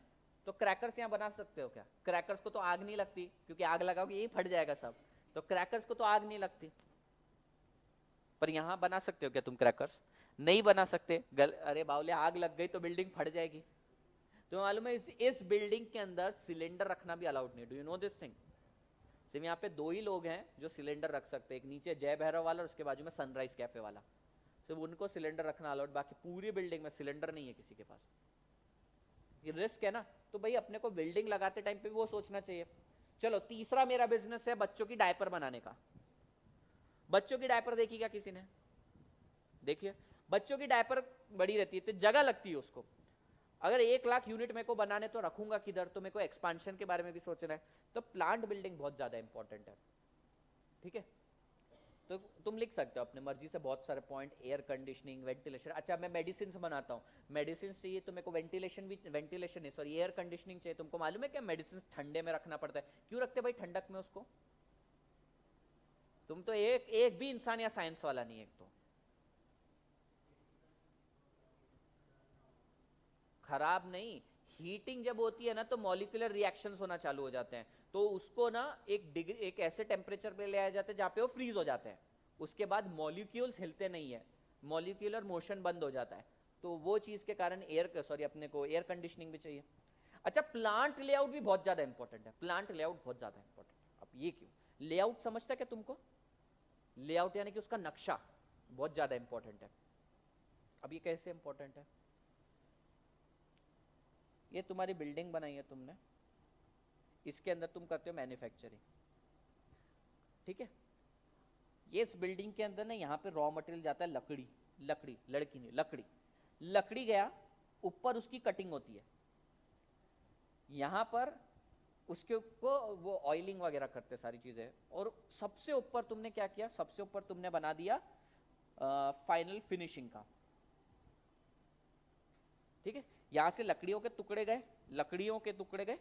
तो क्रैकर्स यहाँ बना सकते हो क्या? क्रैकर्स को तो आग नहीं लगती, क्योंकि आग लगाओगे यही फट जाएगा सब, तो क्रैकर्स को तो आग नहीं लगती। पर यहां बना सकते हो क्या तुम क्रैकर्स? नहीं बना सकते। अरे बावले, आग लग गई तो बिल्डिंग फट जाएगी। तो मालूम है इस बिल्डिंग के अंदर सिलेंडर रखना भी अलाउड नहीं। Do you know this thing? सिर्फ यहाँ पे दो ही लोग हैं जो सिलेंडर रख सकते हैं, एक नीचे जय भैरव वाला और उसके बाजू में सनराइज कैफे वाला, सिर्फ उनको सिलेंडर रखना अलाउड, बाकी पूरी बिल्डिंग में सिलेंडर नहीं है किसी के पास। रिस्क है ना, तो भाई अपने को बिल्डिंग लगाते टाइम पे भी वो सोचना चाहिए। चलो तीसरा मेरा बिजनेस है बच्चों की डायपर बनाने का। बच्चों की डायपर देखी क्या किसी ने? देखिए बच्चों की डायपर बड़ी रहती है तो जगह लगती है उसको। अगर 1 लाख यूनिट मेरे को बनाने तो रखूंगा किधर, तो मेरे को एक्सपांशन के बारे में भी सोचना है। तो प्लांट बिल्डिंग बहुत ज्यादा इंपॉर्टेंट है। ठीक है, तो तुम लिख सकते हो अपने मर्जी से बहुत सारे पॉइंट, एयर कंडीशनिंग, वेंटिलेशन। अच्छा मैं मेडिसिन बनाता हूँ, मेडिसिन चाहिए तो मेरे को वेंटिलेशन भी, वेंटिलेशन नहीं सॉरी एयर कंडीशनिंग चाहिए। तुमको मालूम है क्या मेडिसिन ठंडे में रखना पड़ता है? क्यों रखते भाई ठंडक में उसको? तुम तो एक एक भी इंसान या साइंस वाला नहीं है। एक तो खराब नहीं, हीटिंग जब होती है ना तो मॉलिक्यूलर रिएक्शंस होना चालू हो जाते हैं, तो उसको ना एक डिग्री, एक ऐसे टेम्परेचर पे ले आए जाते हैं जहां पे वो फ्रीज हो जाते हैं। उसके बाद मॉलिक्यूल्स हिलते नहीं है, मॉलिक्यूलर मोशन बंद हो जाता है। तो वो चीज के कारण एयर, सॉरी अपने को एयर कंडीशनिंग भी चाहिए। अच्छा प्लांट लेआउट भी बहुत ज्यादा इंपॉर्टेंट है, प्लांट लेआउट बहुत ज्यादा इंपॉर्टेंट है। अब ये क्यों? लेआउट समझता है क्या तुमको? लेआउट यानी कि उसका नक्शा बहुत ज्यादा इंपॉर्टेंट है। अब ये कैसे इंपॉर्टेंट है? ये तुम्हारी बिल्डिंग बनाई है तुमने, इसके अंदर तुम करते हो मैन्युफैक्चरिंग, ठीक है? ये इस बिल्डिंग के अंदर ना यहाँ पे रॉ मटेरियल जाता है लकड़ी, लकड़ी लड़की नहीं लकड़ी, लकड़ी गया ऊपर उसकी कटिंग होती है यहाँ पर, उसके को वो ऑयलिंग वगैरह करते सारी चीजें, और सबसे ऊपर तुमने क्या किया? सबसे ऊपर तुमने बना दिया फाइनल फिनिशिंग का। ठीक है, यहां से लकड़ियों के टुकड़े गए, लकड़ियों के टुकड़े गए,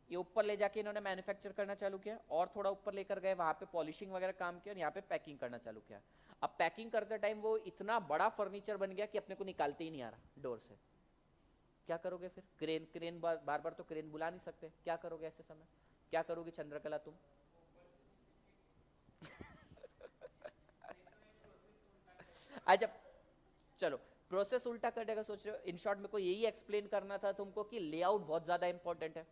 ये ऊपर ले जाके इन्होंने मैन्युफैक्चर करना चालू किया, और थोड़ा ऊपर लेकर गए, वहां पे पॉलिशिंग वगैरह काम किया, और यहाँ पे पैकिंग करना चालू किया। अब पैकिंग करते टाइम वो इतना बड़ा फर्नीचर बन गया कि अपने को निकालते ही नहीं आ रहा डोर से। क्या करोगे फिर? क्रेन, क्रेन बार बार तो क्रेन बुला नहीं सकते, क्या करोगे ऐसे समय? क्या करोगे चंद्रकला तुम? अच्छा चलो, प्रोसेस उल्टा करने का सोच रहे हो। इन शॉर्ट मेरे को यही एक्सप्लेन करना था तुमको कि लेआउट बहुत ज्यादा इंपॉर्टेंट है।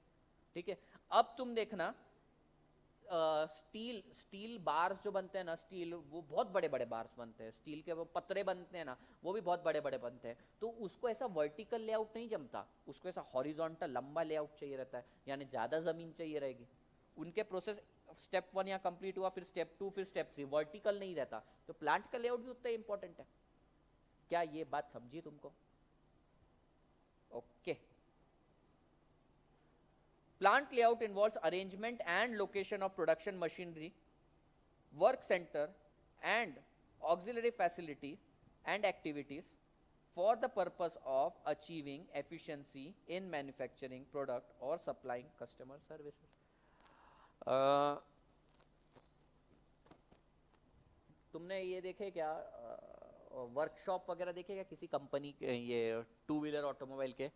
ठीक है, अब तुम देखना स्टील, स्टील बार्स जो बनते हैं ना, स्टील वो बहुत बड़े बड़े बार्स बनते हैं, स्टील के वो पतरे बनते हैं ना, वो भी बहुत बड़े बड़े बनते हैं। तो उसको ऐसा वर्टिकल लेआउट नहीं जमता, उसको ऐसा हॉरिजॉन्टल लंबा लेआउट चाहिए रहता है, यानी ज्यादा जमीन चाहिए रहेगी। उनके प्रोसेस स्टेप 1 यहाँ कंप्लीट हुआ, फिर स्टेप 2, फिर स्टेप 3, वर्टिकल नहीं रहता। तो प्लांट का लेआउट भी उतना ही इंपॉर्टेंट है। क्या ये बात समझी तुमको? Okay. Plant layout involves arrangement and location of production machinery, work center, and auxiliary facility and activities for the purpose of achieving efficiency in manufacturing product or supplying customer services. तुमने ये देखे क्या वर्कशॉप वगैरह देखे क्या किसी कंपनी के, ये टू व्हीलर ऑटोमोबाइल के?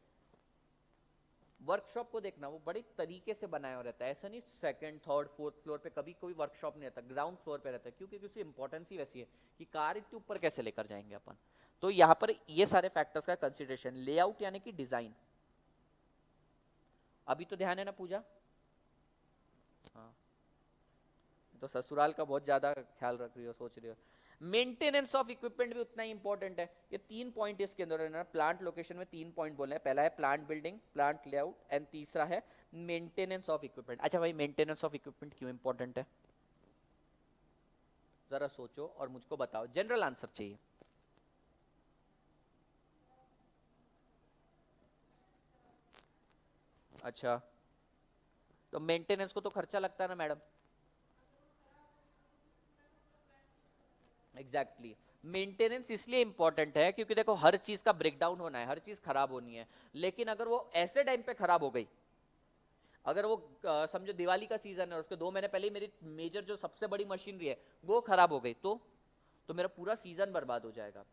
वर्कशॉप को देखना, वो बड़े तरीके से बनाया हुआ रहता है, ऐसा नहीं सेकंड थर्ड फोर्थ फ्लोर पे कभी कोई वर्कशॉप नहीं रहता, ग्राउंड फ्लोर पे रहता है, क्योंकि उसकी इंपॉर्टेंस ही वैसी है कि कार इतने ऊपर कैसे लेकर जाएंगे अपन। तो यहाँ पर ये सारे फैक्टर्स का कंसिडरेशन, लेआउट यानी कि डिजाइन। अभी तो ध्यान है ना पूजा? हाँ, तो ससुराल का बहुत ज्यादा ख्याल रख रही हो, सोच रही हो। मेंटेनेंस ऑफ इक्विपमेंट भी उतना ही इंपॉर्टेंट है। ये 3 पॉइंट इसके अंदर है ना, प्लांट लोकेशन में 3 पॉइंट बोले हैं। पहला है plant building, plant layout, and तीसरा है मेंटेनेंस ऑफ इक्विपमेंट। अच्छा भाई मेंटेनेंस ऑफ इक्विपमेंट क्यों इंपॉर्टेंट है? जरा सोचो और मुझको बताओ, जनरल आंसर चाहिए। अच्छा, तो मेंटेनेंस को तो खर्चा लगता है ना मैडम? एग्जैक्टली मेंटेनेंस इसलिए इंपॉर्टेंट है क्योंकि देखो हर चीज का ब्रेकडाउन होना है, हर चीज खराब होनी है। लेकिन अगर वो ऐसे टाइम पे खराब हो गई, अगर वो समझो दिवाली का सीजन है, उसके 2 महीने पहले ही मेरी मेजर जो सबसे बड़ी मशीनरी है वो खराब हो गई, तो मेरा पूरा सीजन बर्बाद हो जाएगा।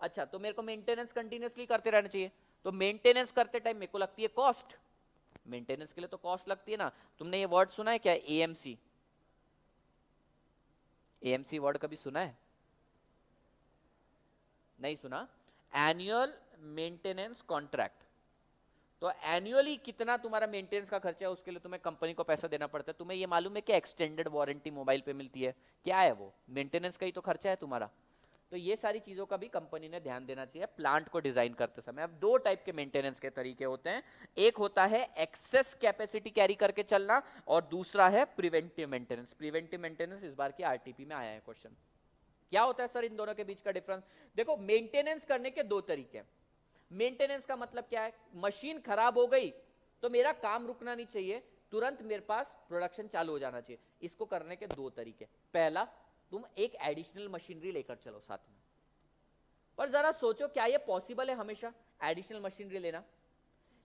अच्छा, तो मेरे को मेंटेनेंस कंटिन्यूअसली करते रहना चाहिए। तो मेंटेनेंस करते टाइम मेरे को लगती है कॉस्ट, मेंटेनेंस के लिए तो कॉस्ट लगती है ना। तुमने ये वर्ड सुना है क्या, एएमसी? एएमसी वर्ड कभी सुना है? नहीं सुना? Annual maintenance contract. तो एनुअली कितना तुम्हारा मेंटेनेंस का खर्चा है, उसके लिए तुम्हें कंपनी को पैसा देना पड़ता है। तुम्हें ये मालूम है कि एक्सटेंडेड वारंटी मोबाइल पे मिलती है? क्या है वो? मेंटेनेंस का ही तो खर्चा है तुम्हारा। तो ये सारी चीजों का भी कंपनी ने ध्यान देना चाहिए प्लांट को डिजाइन करते समय। अब दो टाइप के मेंटेनेंस के तरीके होते हैं, एक होता है एक्सेस कैपेसिटी कैरी करके चलना और दूसरा है प्रिवेंटिव मेंटेनेंस। प्रिवेंटिव मेंटेनेंस इस बार की आरटीपी में आया है क्वेश्चन। क्या होता है सर इन दोनों के बीच का डिफरेंस? देखो मेंटेनेंस करने के दो तरीके हैं। मेंटेनेंस का मतलब क्या है? मशीन खराब हो गई तो मेरा काम रुकना नहीं चाहिए, तुरंत मेरे पास प्रोडक्शन चालू हो जाना चाहिए। इसको करने के दो तरीके। पहला, तुम एक एडिशनल मशीनरी लेकर चलो साथ में। पर जरा सोचो क्या यह पॉसिबल है हमेशा एडिशनल मशीनरी लेना?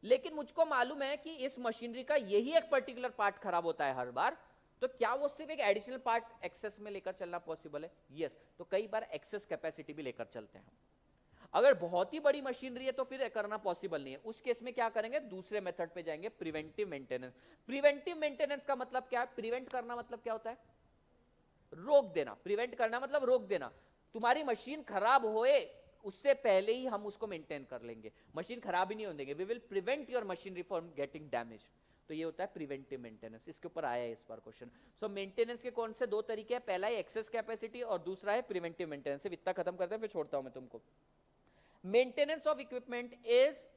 लेकिन मुझको मालूम है कि इस मशीनरी का यही एक पर्टिकुलर पार्ट खराब होता है हर बार, तो क्या वो सिर्फ एक एडिशनल पार्ट एक्सेस में लेकर चलना पॉसिबल है? यस। तो कई बार एक्सेस कैपेसिटी भी लेकर चलते हैं। अगर बहुत ही बड़ी मशीनरी है तो फिर करना पॉसिबल नहीं है। उस केस में क्या करेंगे? दूसरे मेथड पे जाएंगे, प्रिवेंटिव मेंटेनेंस। प्रिवेंटिव मेंटेनेंस का मतलब क्या है? प्रिवेंट करना मतलब क्या होता है? रोक देना। प्रिवेंट करना मतलब रोक देना। तुम्हारी मशीन खराब होए उससे पहले ही हम उसको मेंटेन कर लेंगे, मशीन खराब ही नहीं होने देंगे। We will prevent your machinery from getting damage. तो ये होता है प्रिवेंटिव मेंटेनेंस। इसके ऊपर आया है इस बार क्वेश्चन। सो मेंटेनेंस के कौन से दो तरीके हैं? पहला है एक्सेस कैपेसिटी और दूसरा है प्रिवेंटिव मेंटेनेंस। सिर्फ इतना खत्म करते हैं फिर छोड़ता हूं मैं तुमको। Maintenance of equipment is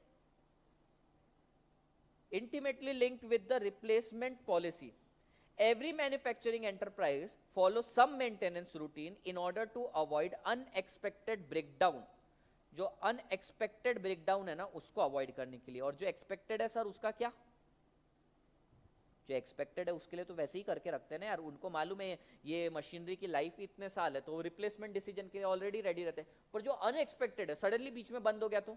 intimately linked with the replacement policy. Every manufacturing enterprise follows some maintenance routine in order to avoid unexpected breakdown. जो unexpected breakdown है ना उसको अवॉइड करने के लिए। और जो एक्सपेक्टेड है सर उसका क्या? जो एक्सपेक्टेड है उसके लिए तो वैसे ही करके रखते हैं ना यार। उनको मालूम है ये मशीनरी की लाइफ इतने साल है, तो रिप्लेसमेंट डिसीजन के लिए ऑलरेडी रेडी रहते हैं। पर जो अनएक्सपेक्टेड है, सडनली बीच में बंद हो गया, तो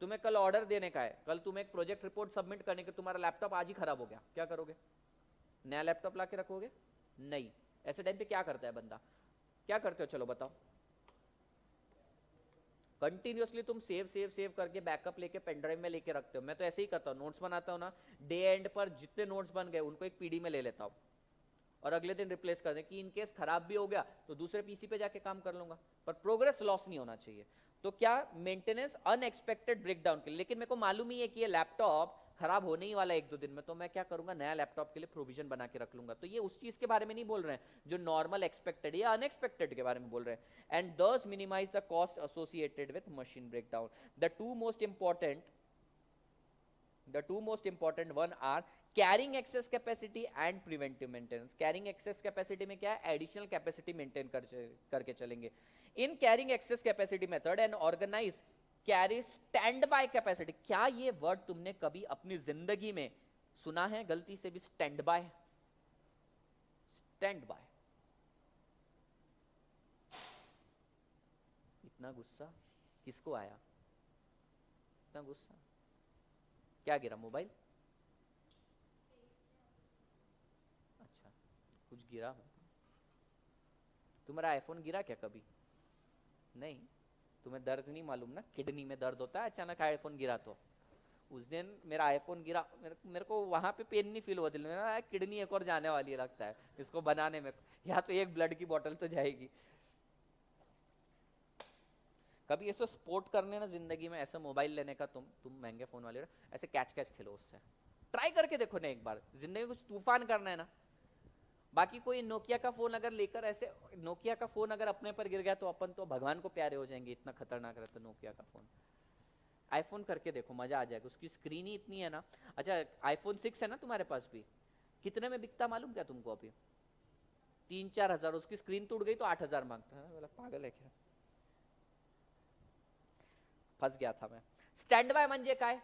तुम्हें कल ऑर्डर देने का है, कल तुम्हें एक प्रोजेक्ट रिपोर्ट सबमिट करने के, तुम्हारा लैपटॉप आज ही खराब हो गया, क्या करोगे? नया लैपटॉप लाके रखोगे? नहीं। ऐसे टाइम पे क्या करता है बंदा? क्या करते हो चलो बताओ? कंटिन्यूअसली तुम सेव सेव सेव करके बैकअप लेके पेन ड्राइव में लेके रखते हो। मैं तो ऐसे ही करता हूँ, नोट्स बनाता हूँ ना, डे एंड पर जितने नोट्स बन गए उनको एक पीडी में ले लेता हूँ और अगले दिन रिप्लेस कर दें कि इन केस खराब भी हो गया तो दूसरे पीसी पे जाके काम कर लूंगा, पर प्रोग्रेस लॉस नहीं होना चाहिए। तो क्या मेंटेनेंस अनएक्सपेक्टेड ब्रेकडाउन के लिए। लेकिन मेरे को मालूम ही है कि ये लैपटॉप खराब होने ही वाला 1-2 दिन में, तो मैं क्या करूंगा? नया लैपटॉप के लिए प्रोविजन बना के रख लूंगा। तो ये उस चीज के बारे में नहीं बोल रहे हैं जो नॉर्मल एक्सपेक्टेड या अनएक्सपेक्टेड के बारे में बोल रहे हैं। And thus minimise the cost associated with machine breakdown. The two most important one are carrying excess capacity and preventive maintenance. Carrying excess capacity में क्या है? एडिशनल कैपेसिटी मेंटेन करके चलेंगे। In carrying excess capacity method and organise carry standby capacity. क्या ये वर्ड तुमने कभी अपनी जिंदगी में सुना है गलती से भी? Stand by. Stand by. इतना गुस्सा किसको आया? इतना गुस्सा क्या गिरा? मोबाइल? अच्छा, कुछ गिरा? तुम्हारा आईफोन गिरा क्या कभी? नहीं। तुम्हें दर्द नहीं मालूम ना, किडनी में दर्द होता है अचानक आईफोन गिरा तो। उस दिन मेरा आईफोन गिरा, मेरे को वहां पे पेन नहीं फील हुआ, दिल में किडनी एक और जाने वाली है लगता है इसको बनाने में, या तो एक ब्लड की बोतल तो जाएगी। कभी ऐसे स्पोर्ट करने ना जिंदगी में, ऐसा मोबाइल लेने का, तुम महंगे फोन वाले ऐसे कैच कैच खेलो उससे, ट्राई करके देखो ना एक बार। जिंदगी में कुछ तूफान करना है ना। बाकी कोई नोकिया का फोन अगर लेकर ऐसे, नोकिया का फोन अगर अपने पर गिर गया तो अपन तो भगवान को प्यारे हो जाएंगे, इतना खतरनाक रहता नोकिया का फोन। आईफोन करके देखो, मजा आ जाएगा। उसकी स्क्रीन ही इतनी है ना। अच्छा, आईफोन 6 है ना तुम्हारे पास भी? कितने में बिकता मालूम क्या तुमको? अभी 3-4 हजार। उसकी स्क्रीन टूट गई तो 8 हजार मांगता है। बोला पागल है क्या? फंस गया था मैं। स्टैंड बाय म्हणजे काय?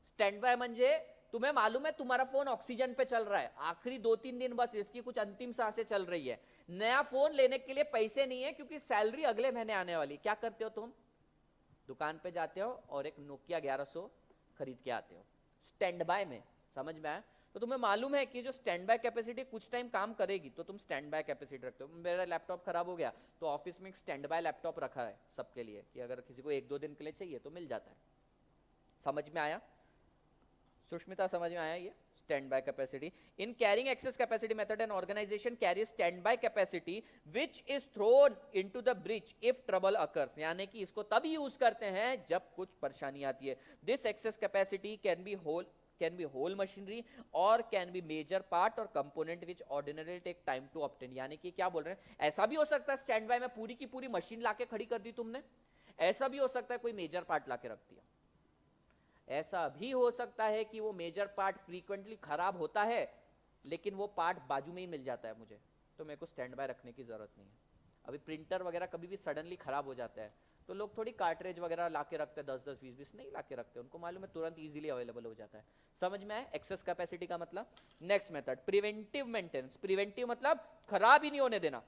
स्टैंड बाय म्हणजे तुम्हें मालूम है तुम्हारा फोन ऑक्सीजन पे चल रहा है, आखिरी 2-3 दिन बस इसकी कुछ अंतिम सांसें चल रही है, नया फोन लेने के लिए पैसे नहीं है क्योंकि सैलरी अगले महीने आने वाली। क्या करते हो तुम? दुकान पे जाते हो और एक नोकिया 1100 खरीद के आते हो स्टैंड बाय में। समझ में आया? तो तुम्हें मालूम है कि जो स्टैंड बाय कैपेसिटी कुछ टाइम काम करेगी, तो तुम स्टैंड बाय कैपेसिटी रखते हो। मेरा लैपटॉप खराब हो गया तो ऑफिस में एक स्टैंड बाय लैपटॉप रखा है सबके लिए कि अगर किसी को 1-2 दिन के लिए चाहिए तो मिल जाता है। समझ में आया? सुष्मिता समझ में आया? ये standby capacity. In carrying excess capacity method an organisation carry standby capacity which is thrown into the breach if trouble occurs. यानी कि इसको तभी यूज करते हैं जब कुछ परेशानी आती है। This excess capacity can be whole can be whole machinery or can be major part or component which ordinarily take time to obtain. यानी कि क्या बोल रहे हैं, ऐसा भी हो सकता है स्टैंड बाय में पूरी की पूरी मशीन लाके खड़ी कर दी तुमने, ऐसा भी हो सकता है कोई मेजर पार्ट लाके रख दिया, ऐसा भी हो सकता है कि वो मेजर पार्ट फ्रीक्वेंटली खराब होता है लेकिन वो पार्ट बाजू में ही मिल जाता है मुझे, तो मेरे को स्टैंड बाय रखने की जरूरत नहीं है। अभी प्रिंटर वगैरह कभी भी सडनली खराब हो जाता है तो लोग थोड़ी कार्ट्रेज वगैरह लाके रखते हैं, 10-10 20-20 नहीं लाके रखते, उनको मालूम है तुरंत इजीली अवेलेबल हो जाता है। समझ में आया एक्सेस कैपेसिटी का मतलब। Next method preventive maintenance. Preventive मतलब खराब ही नहीं होने देना,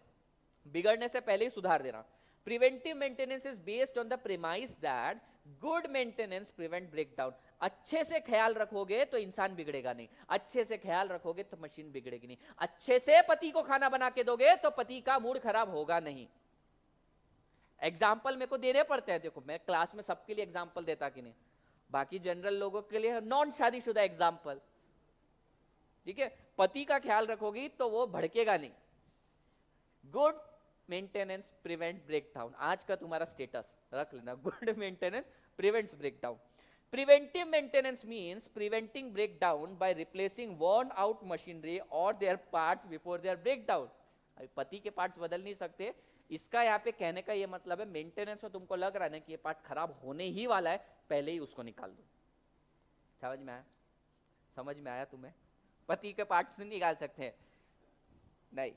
बिगड़ने से पहले ही सुधार देना। Preventive maintenance is based on the premise that good maintenance prevent breakdown. अच्छे से ख्याल रखोगे तो इंसान बिगड़ेगा नहीं, अच्छे से ख्याल रखोगे तो मशीन बिगड़ेगी नहीं, अच्छे से पति को खाना बना के दोगे तो पति का मूड खराब होगा नहीं। एग्जाम्पल मेरे को देने पड़ते हैं, देखो मैं क्लास में सबके लिए एग्जाम्पल देता कि नहीं, बाकी जनरल लोगों के लिए नॉन शादीशुदा एग्जाम्पल, ठीक है। पति का ख्याल रखोगी तो वो भड़केगा नहीं। गुड मेंटेनेंस प्रिवेंट ब्रेकडाउन, आज का तुम्हारा स्टेटस रख लेना, good maintenance prevents breakdown. Preventive maintenance means preventing breakdown by replacing worn out machinery और their parts before their breakdown. अभी पति के पार्ट्स बदल नहीं सकते, इसका यहाँ पे कहने का ये मतलब है मेंटेनेंस में तुमको लग रहा है ना कि ये पार्ट खराब होने ही वाला है, पहले ही उसको निकाल दो। समझ में आया? समझ में आया तुम्हें? पति के पार्ट्स नहीं निकाल सकते हैं, नहीं।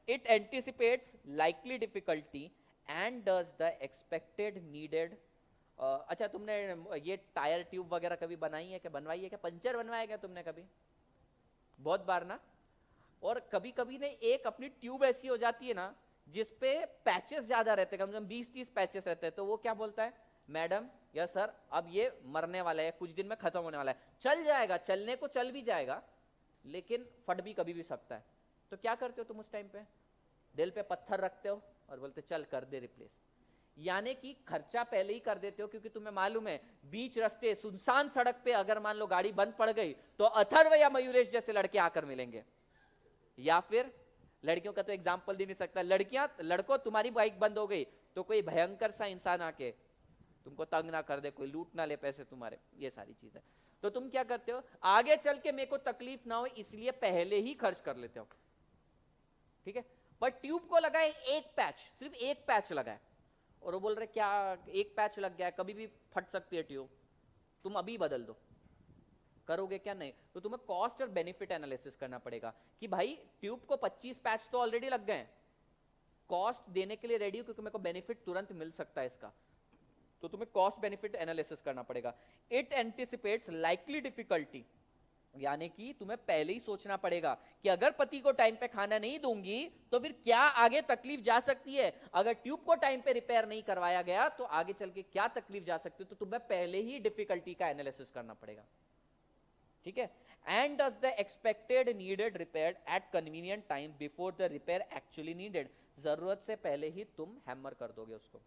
It anticipates likely difficulty and does the expected needed। अच्छा तुमने ये टायर ट्यूब वगैरह कभी बनाई है क्या, बनवाई है क्या, पंचर बनवाया क्या तुमने कभी? बहुत बार ना। और कभी कभी ने एक अपनी ट्यूब ऐसी हो जाती है ना जिसपे पैचेस ज्यादा रहते हैं, कम से कम 20-30 पैचेस रहते हैं, तो वो क्या बोलता है, मैडम या सर अब ये मरने वाला है, कुछ दिन में खत्म होने वाला है, चल जाएगा, चलने को चल भी जाएगा लेकिन फट भी कभी भी सकता है। तो क्या करते हो तुम उस टाइम पे, दिल पे पत्थर रखते हो और बोलते चल कर दे रिप्लेस। यानी कि खर्चा पहले ही कर देते हो क्योंकि तुम्हें मालूम है बीच रास्ते सुनसान सड़क पे अगर मान लो गाड़ी बंद पड़ गई तो अथर्व या मयूरेश जैसे लड़के आकर मिलेंगे, या फिर लड़कियों का तो एग्जाम्पल दे नहीं सकता, लड़कों तुम्हारी बाइक बंद हो गई तो कोई भयंकर सा इंसान आके तुमको तंग ना कर दे, कोई लूट ना ले पैसे तुम्हारे, ये सारी चीजें। तो तुम क्या करते हो, आगे चल के मेरे को तकलीफ ना हो इसलिए पहले ही खर्च कर लेते हो, ठीक है। पर ट्यूब को लगाए एक पैच, सिर्फ एक पैच लगाए और वो बोल रहे क्या एक पैच लग गया है, कभी भी फट सकती है ट्यूब, तुम अभी बदल दो, करोगे क्या? नहीं। तो तुम्हें कॉस्ट और बेनिफिट एनालिसिस करना पड़ेगा कि भाई ट्यूब को 25 पैच तो ऑलरेडी लग गए, कॉस्ट देने के लिए रेडी हो क्योंकि मेरे को बेनिफिट तुरंत मिल सकता है इसका, तो तुम्हें कॉस्ट बेनिफिट एनालिसिस करना पड़ेगा। इट एंटिसिपेट्स लाइकली डिफिकल्टी, यानी कि तुम्हें पहले ही सोचना पड़ेगा कि अगर पति को टाइम पे खाना नहीं दूंगी तो फिर क्या आगे तकलीफ जा सकती है, अगर ट्यूब को टाइम पे रिपेयर नहीं करवाया गया तो आगे चल के क्या तकलीफ जा सकती है, तो तुम्हें पहले ही डिफिकल्टी का एनालिसिस करना पड़ेगा, ठीक है। And does the expected needed repair at convenient time before the repair actually needed, जरूरत से पहले ही तुम हैमर कर दोगे उसको,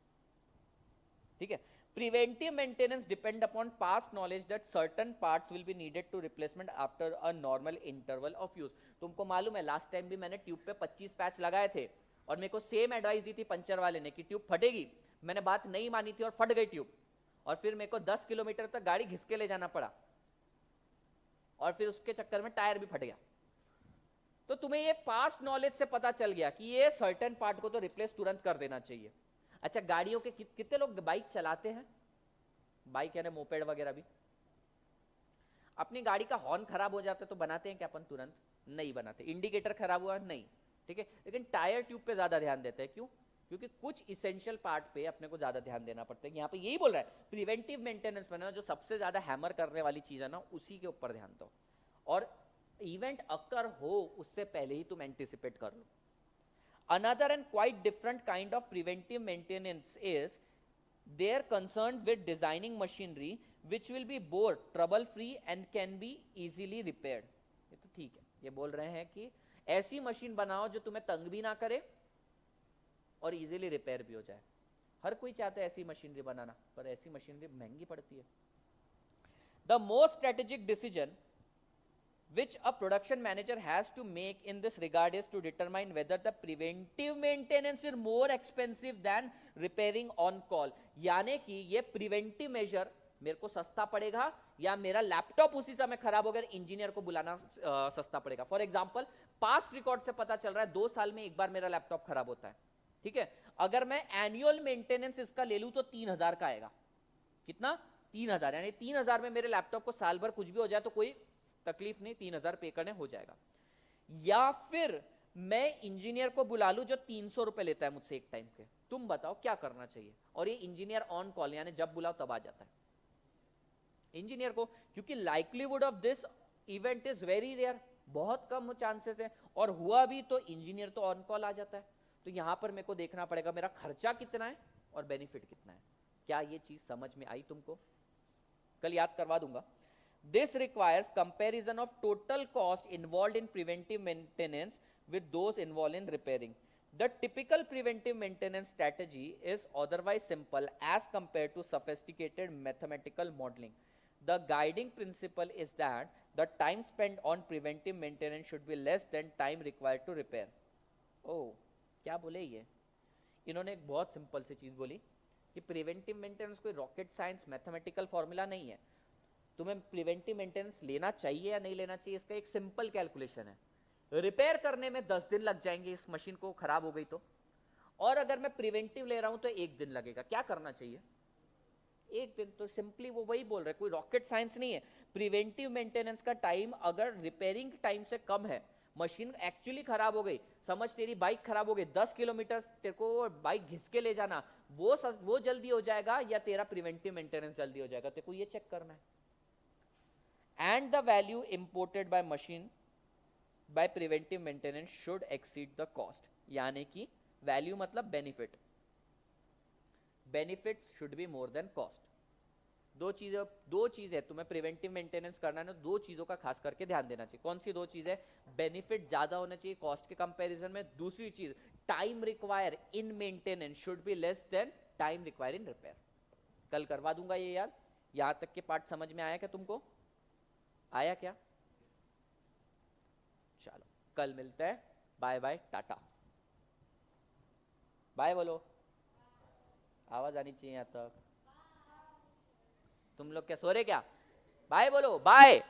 ठीक है। Preventive maintenance depend upon past knowledge that certain parts will be needed to replacement after a normal interval of use. तुमको मालूम है लास्ट टाइम भी मैंने ट्यूब पे 25 पैच लगाए थे और मेरे को सेम एडवाइस दी थी पंचर वाले ने कि ट्यूब फटेगी, मैंने बात नहीं मानी थी और फट गई ट्यूब, और फिर मेरे को 10 किलोमीटर तक गाड़ी घिस के ले जाना पड़ा और फिर उसके चक्कर में टायर भी फट गया। तो तुम्हें ये पास्ट नॉलेज से पता चल गया कि ये सर्टेन पार्ट को तो रिप्लेस तुरंत कर देना चाहिए। अच्छा गाड़ियों के कितने लोग बाइक चलाते हैं, बाइक यानी मोपेड वगैरह भी, अपनी गाड़ी का हॉर्न खराब हो जाता है तो बनाते हैं क्या अपन तुरंत? नहीं बनाते। इंडिकेटर खराब हुआ नहीं, ठीक है, लेकिन टायर ट्यूब पे ज्यादा ध्यान देते हैं, क्यों? क्योंकि कुछ इसेंशियल पार्ट पे अपने को ज्यादा ध्यान देना पड़ता है। यहाँ पे यही बोल रहा है प्रिवेंटिव मेंटेनेंस में ना जो सबसे ज्यादा हैमर करने वाली चीज है ना उसी के ऊपर ध्यान दो, और इवेंट अकर हो उससे पहले ही तुम एंटिसिपेट कर लो। Another and quite different kind of preventive maintenance is they're concerned with designing machinery which will be both trouble free and can be easily repaired। ये तो ठीक है, ये बोल रहे हैं कि ऐसी मशीन बनाओ जो तुम्हें तंग भी ना करे और इजीली रिपेयर भी हो जाए। हर कोई चाहता है ऐसी मशीनरी बनाना, पर ऐसी मशीनरी महंगी पड़ती है। The most strategic decision which a production manager has to make in this regard is to determine whether the preventive maintenance is more expensive than repairing on call। यानी कि ये preventive measure मेरे को सस्ता पड़ेगा या मेरा लैपटॉप उसी समय खराब हो गया, इंजीनियर को बुलाना सस्ता पड़ेगा। फॉर एग्जाम्पल पास्ट रिकॉर्ड से पता चल रहा है 2 साल में एक बार मेरा लैपटॉप खराब होता है, ठीक है। अगर मैं एनुअल मेंटेनेंस इसका ले लूं तो 3000 का आएगा। कितना? 3000, यानी 3000 में मेरे लैपटॉप को साल भर कुछ भी हो जाए तो कोई तकलीफ नहीं, 3000 पे करने हो जाएगा। या फिर मैं इंजीनियर को बुला लूं जो 300 रुपए लेता है मुझसे एक टाइम के। तुम बताओ क्या करना चाहिए? और ये इंजीनियर ऑन कॉल, यानी जब बुलाओ तब आ जाता है इंजीनियर को, क्योंकि likelihood of this event is very rare, बहुत कम चांसेस है, और हुआ भी तो इंजीनियर तो ऑन कॉल आ जाता है। तो यहां पर मेरे को देखना पड़ेगा मेरा खर्चा कितना है और बेनिफिट कितना है। क्या ये चीज समझ में आई तुमको? कल याद करवा दूंगा। This requires comparison of total cost involve in preventive maintenance with those involve in repairing. The typical preventive maintenance strategy is otherwise simple as compared to sophisticated mathematical modeling. The guiding principle is that the time spent on preventive maintenance should be less than time required to repair. Oh, क्या बोले ये? इन्होंने एक बहुत सिंपल सी चीज बोली कि प्रिवेंटिव मेंटेनेंस कोई रॉकेट साइंस मैथमेटिकल फॉर्मूला नहीं है। तुम्हें प्रिवेंटिव मेंटेनेंस लेना चाहिए या नहीं लेना चाहिए, इसका एक सिंपल कैलकुलेशन है। रिपेयर करने में 10 दिन लग जाएंगे, इस मशीन को खराब हो गई तो, और अगर मैं प्रिवेंटिव ले रहा हूं तो 1 दिन लगेगा। क्या करना चाहिए? 1 दिन। तो सिंपली वो वही बोल रहे, कोई रॉकेट साइंस नहीं है। प्रिवेंटिव मेंटेनेंस का टाइम अगर रिपेयरिंग टाइम से कम है, मशीन एक्चुअली खराब हो गई, समझ तेरी बाइक खराब हो गई, 10 किलोमीटर तेरे को बाइक घिस के ले जाना, वो जल्दी हो जाएगा या तेरा प्रिवेंटिव मेंटेनेंस जल्दी हो जाएगा, तेरे को ये चेक करना है। And the value imported by machine by preventive maintenance should exceed the cost, यानी कि वैल्यू मतलब benefit, benefits should be more than cost. दो चीज है, तुम्हें प्रिवेंटिव मेंटेनेंस करना है ना, 2 चीजों का खास करके ध्यान देना चाहिए। कौन सी 2 चीज है? बेनिफिट ज्यादा होना चाहिए कॉस्ट के कंपैरिजन में। दूसरी चीज, time require in maintenance should be less than time require in repair. कल करवा दूंगा ये यार। यहां तक के पार्ट समझ में आया क्या तुमको? आया क्या? चलो कल मिलते हैं। Bye bye, Tata. बाय बोलो, आवाज आनी चाहिए यहां तक। तुम लोग क्या सो रहे क्या? बाय बोलो, बाय।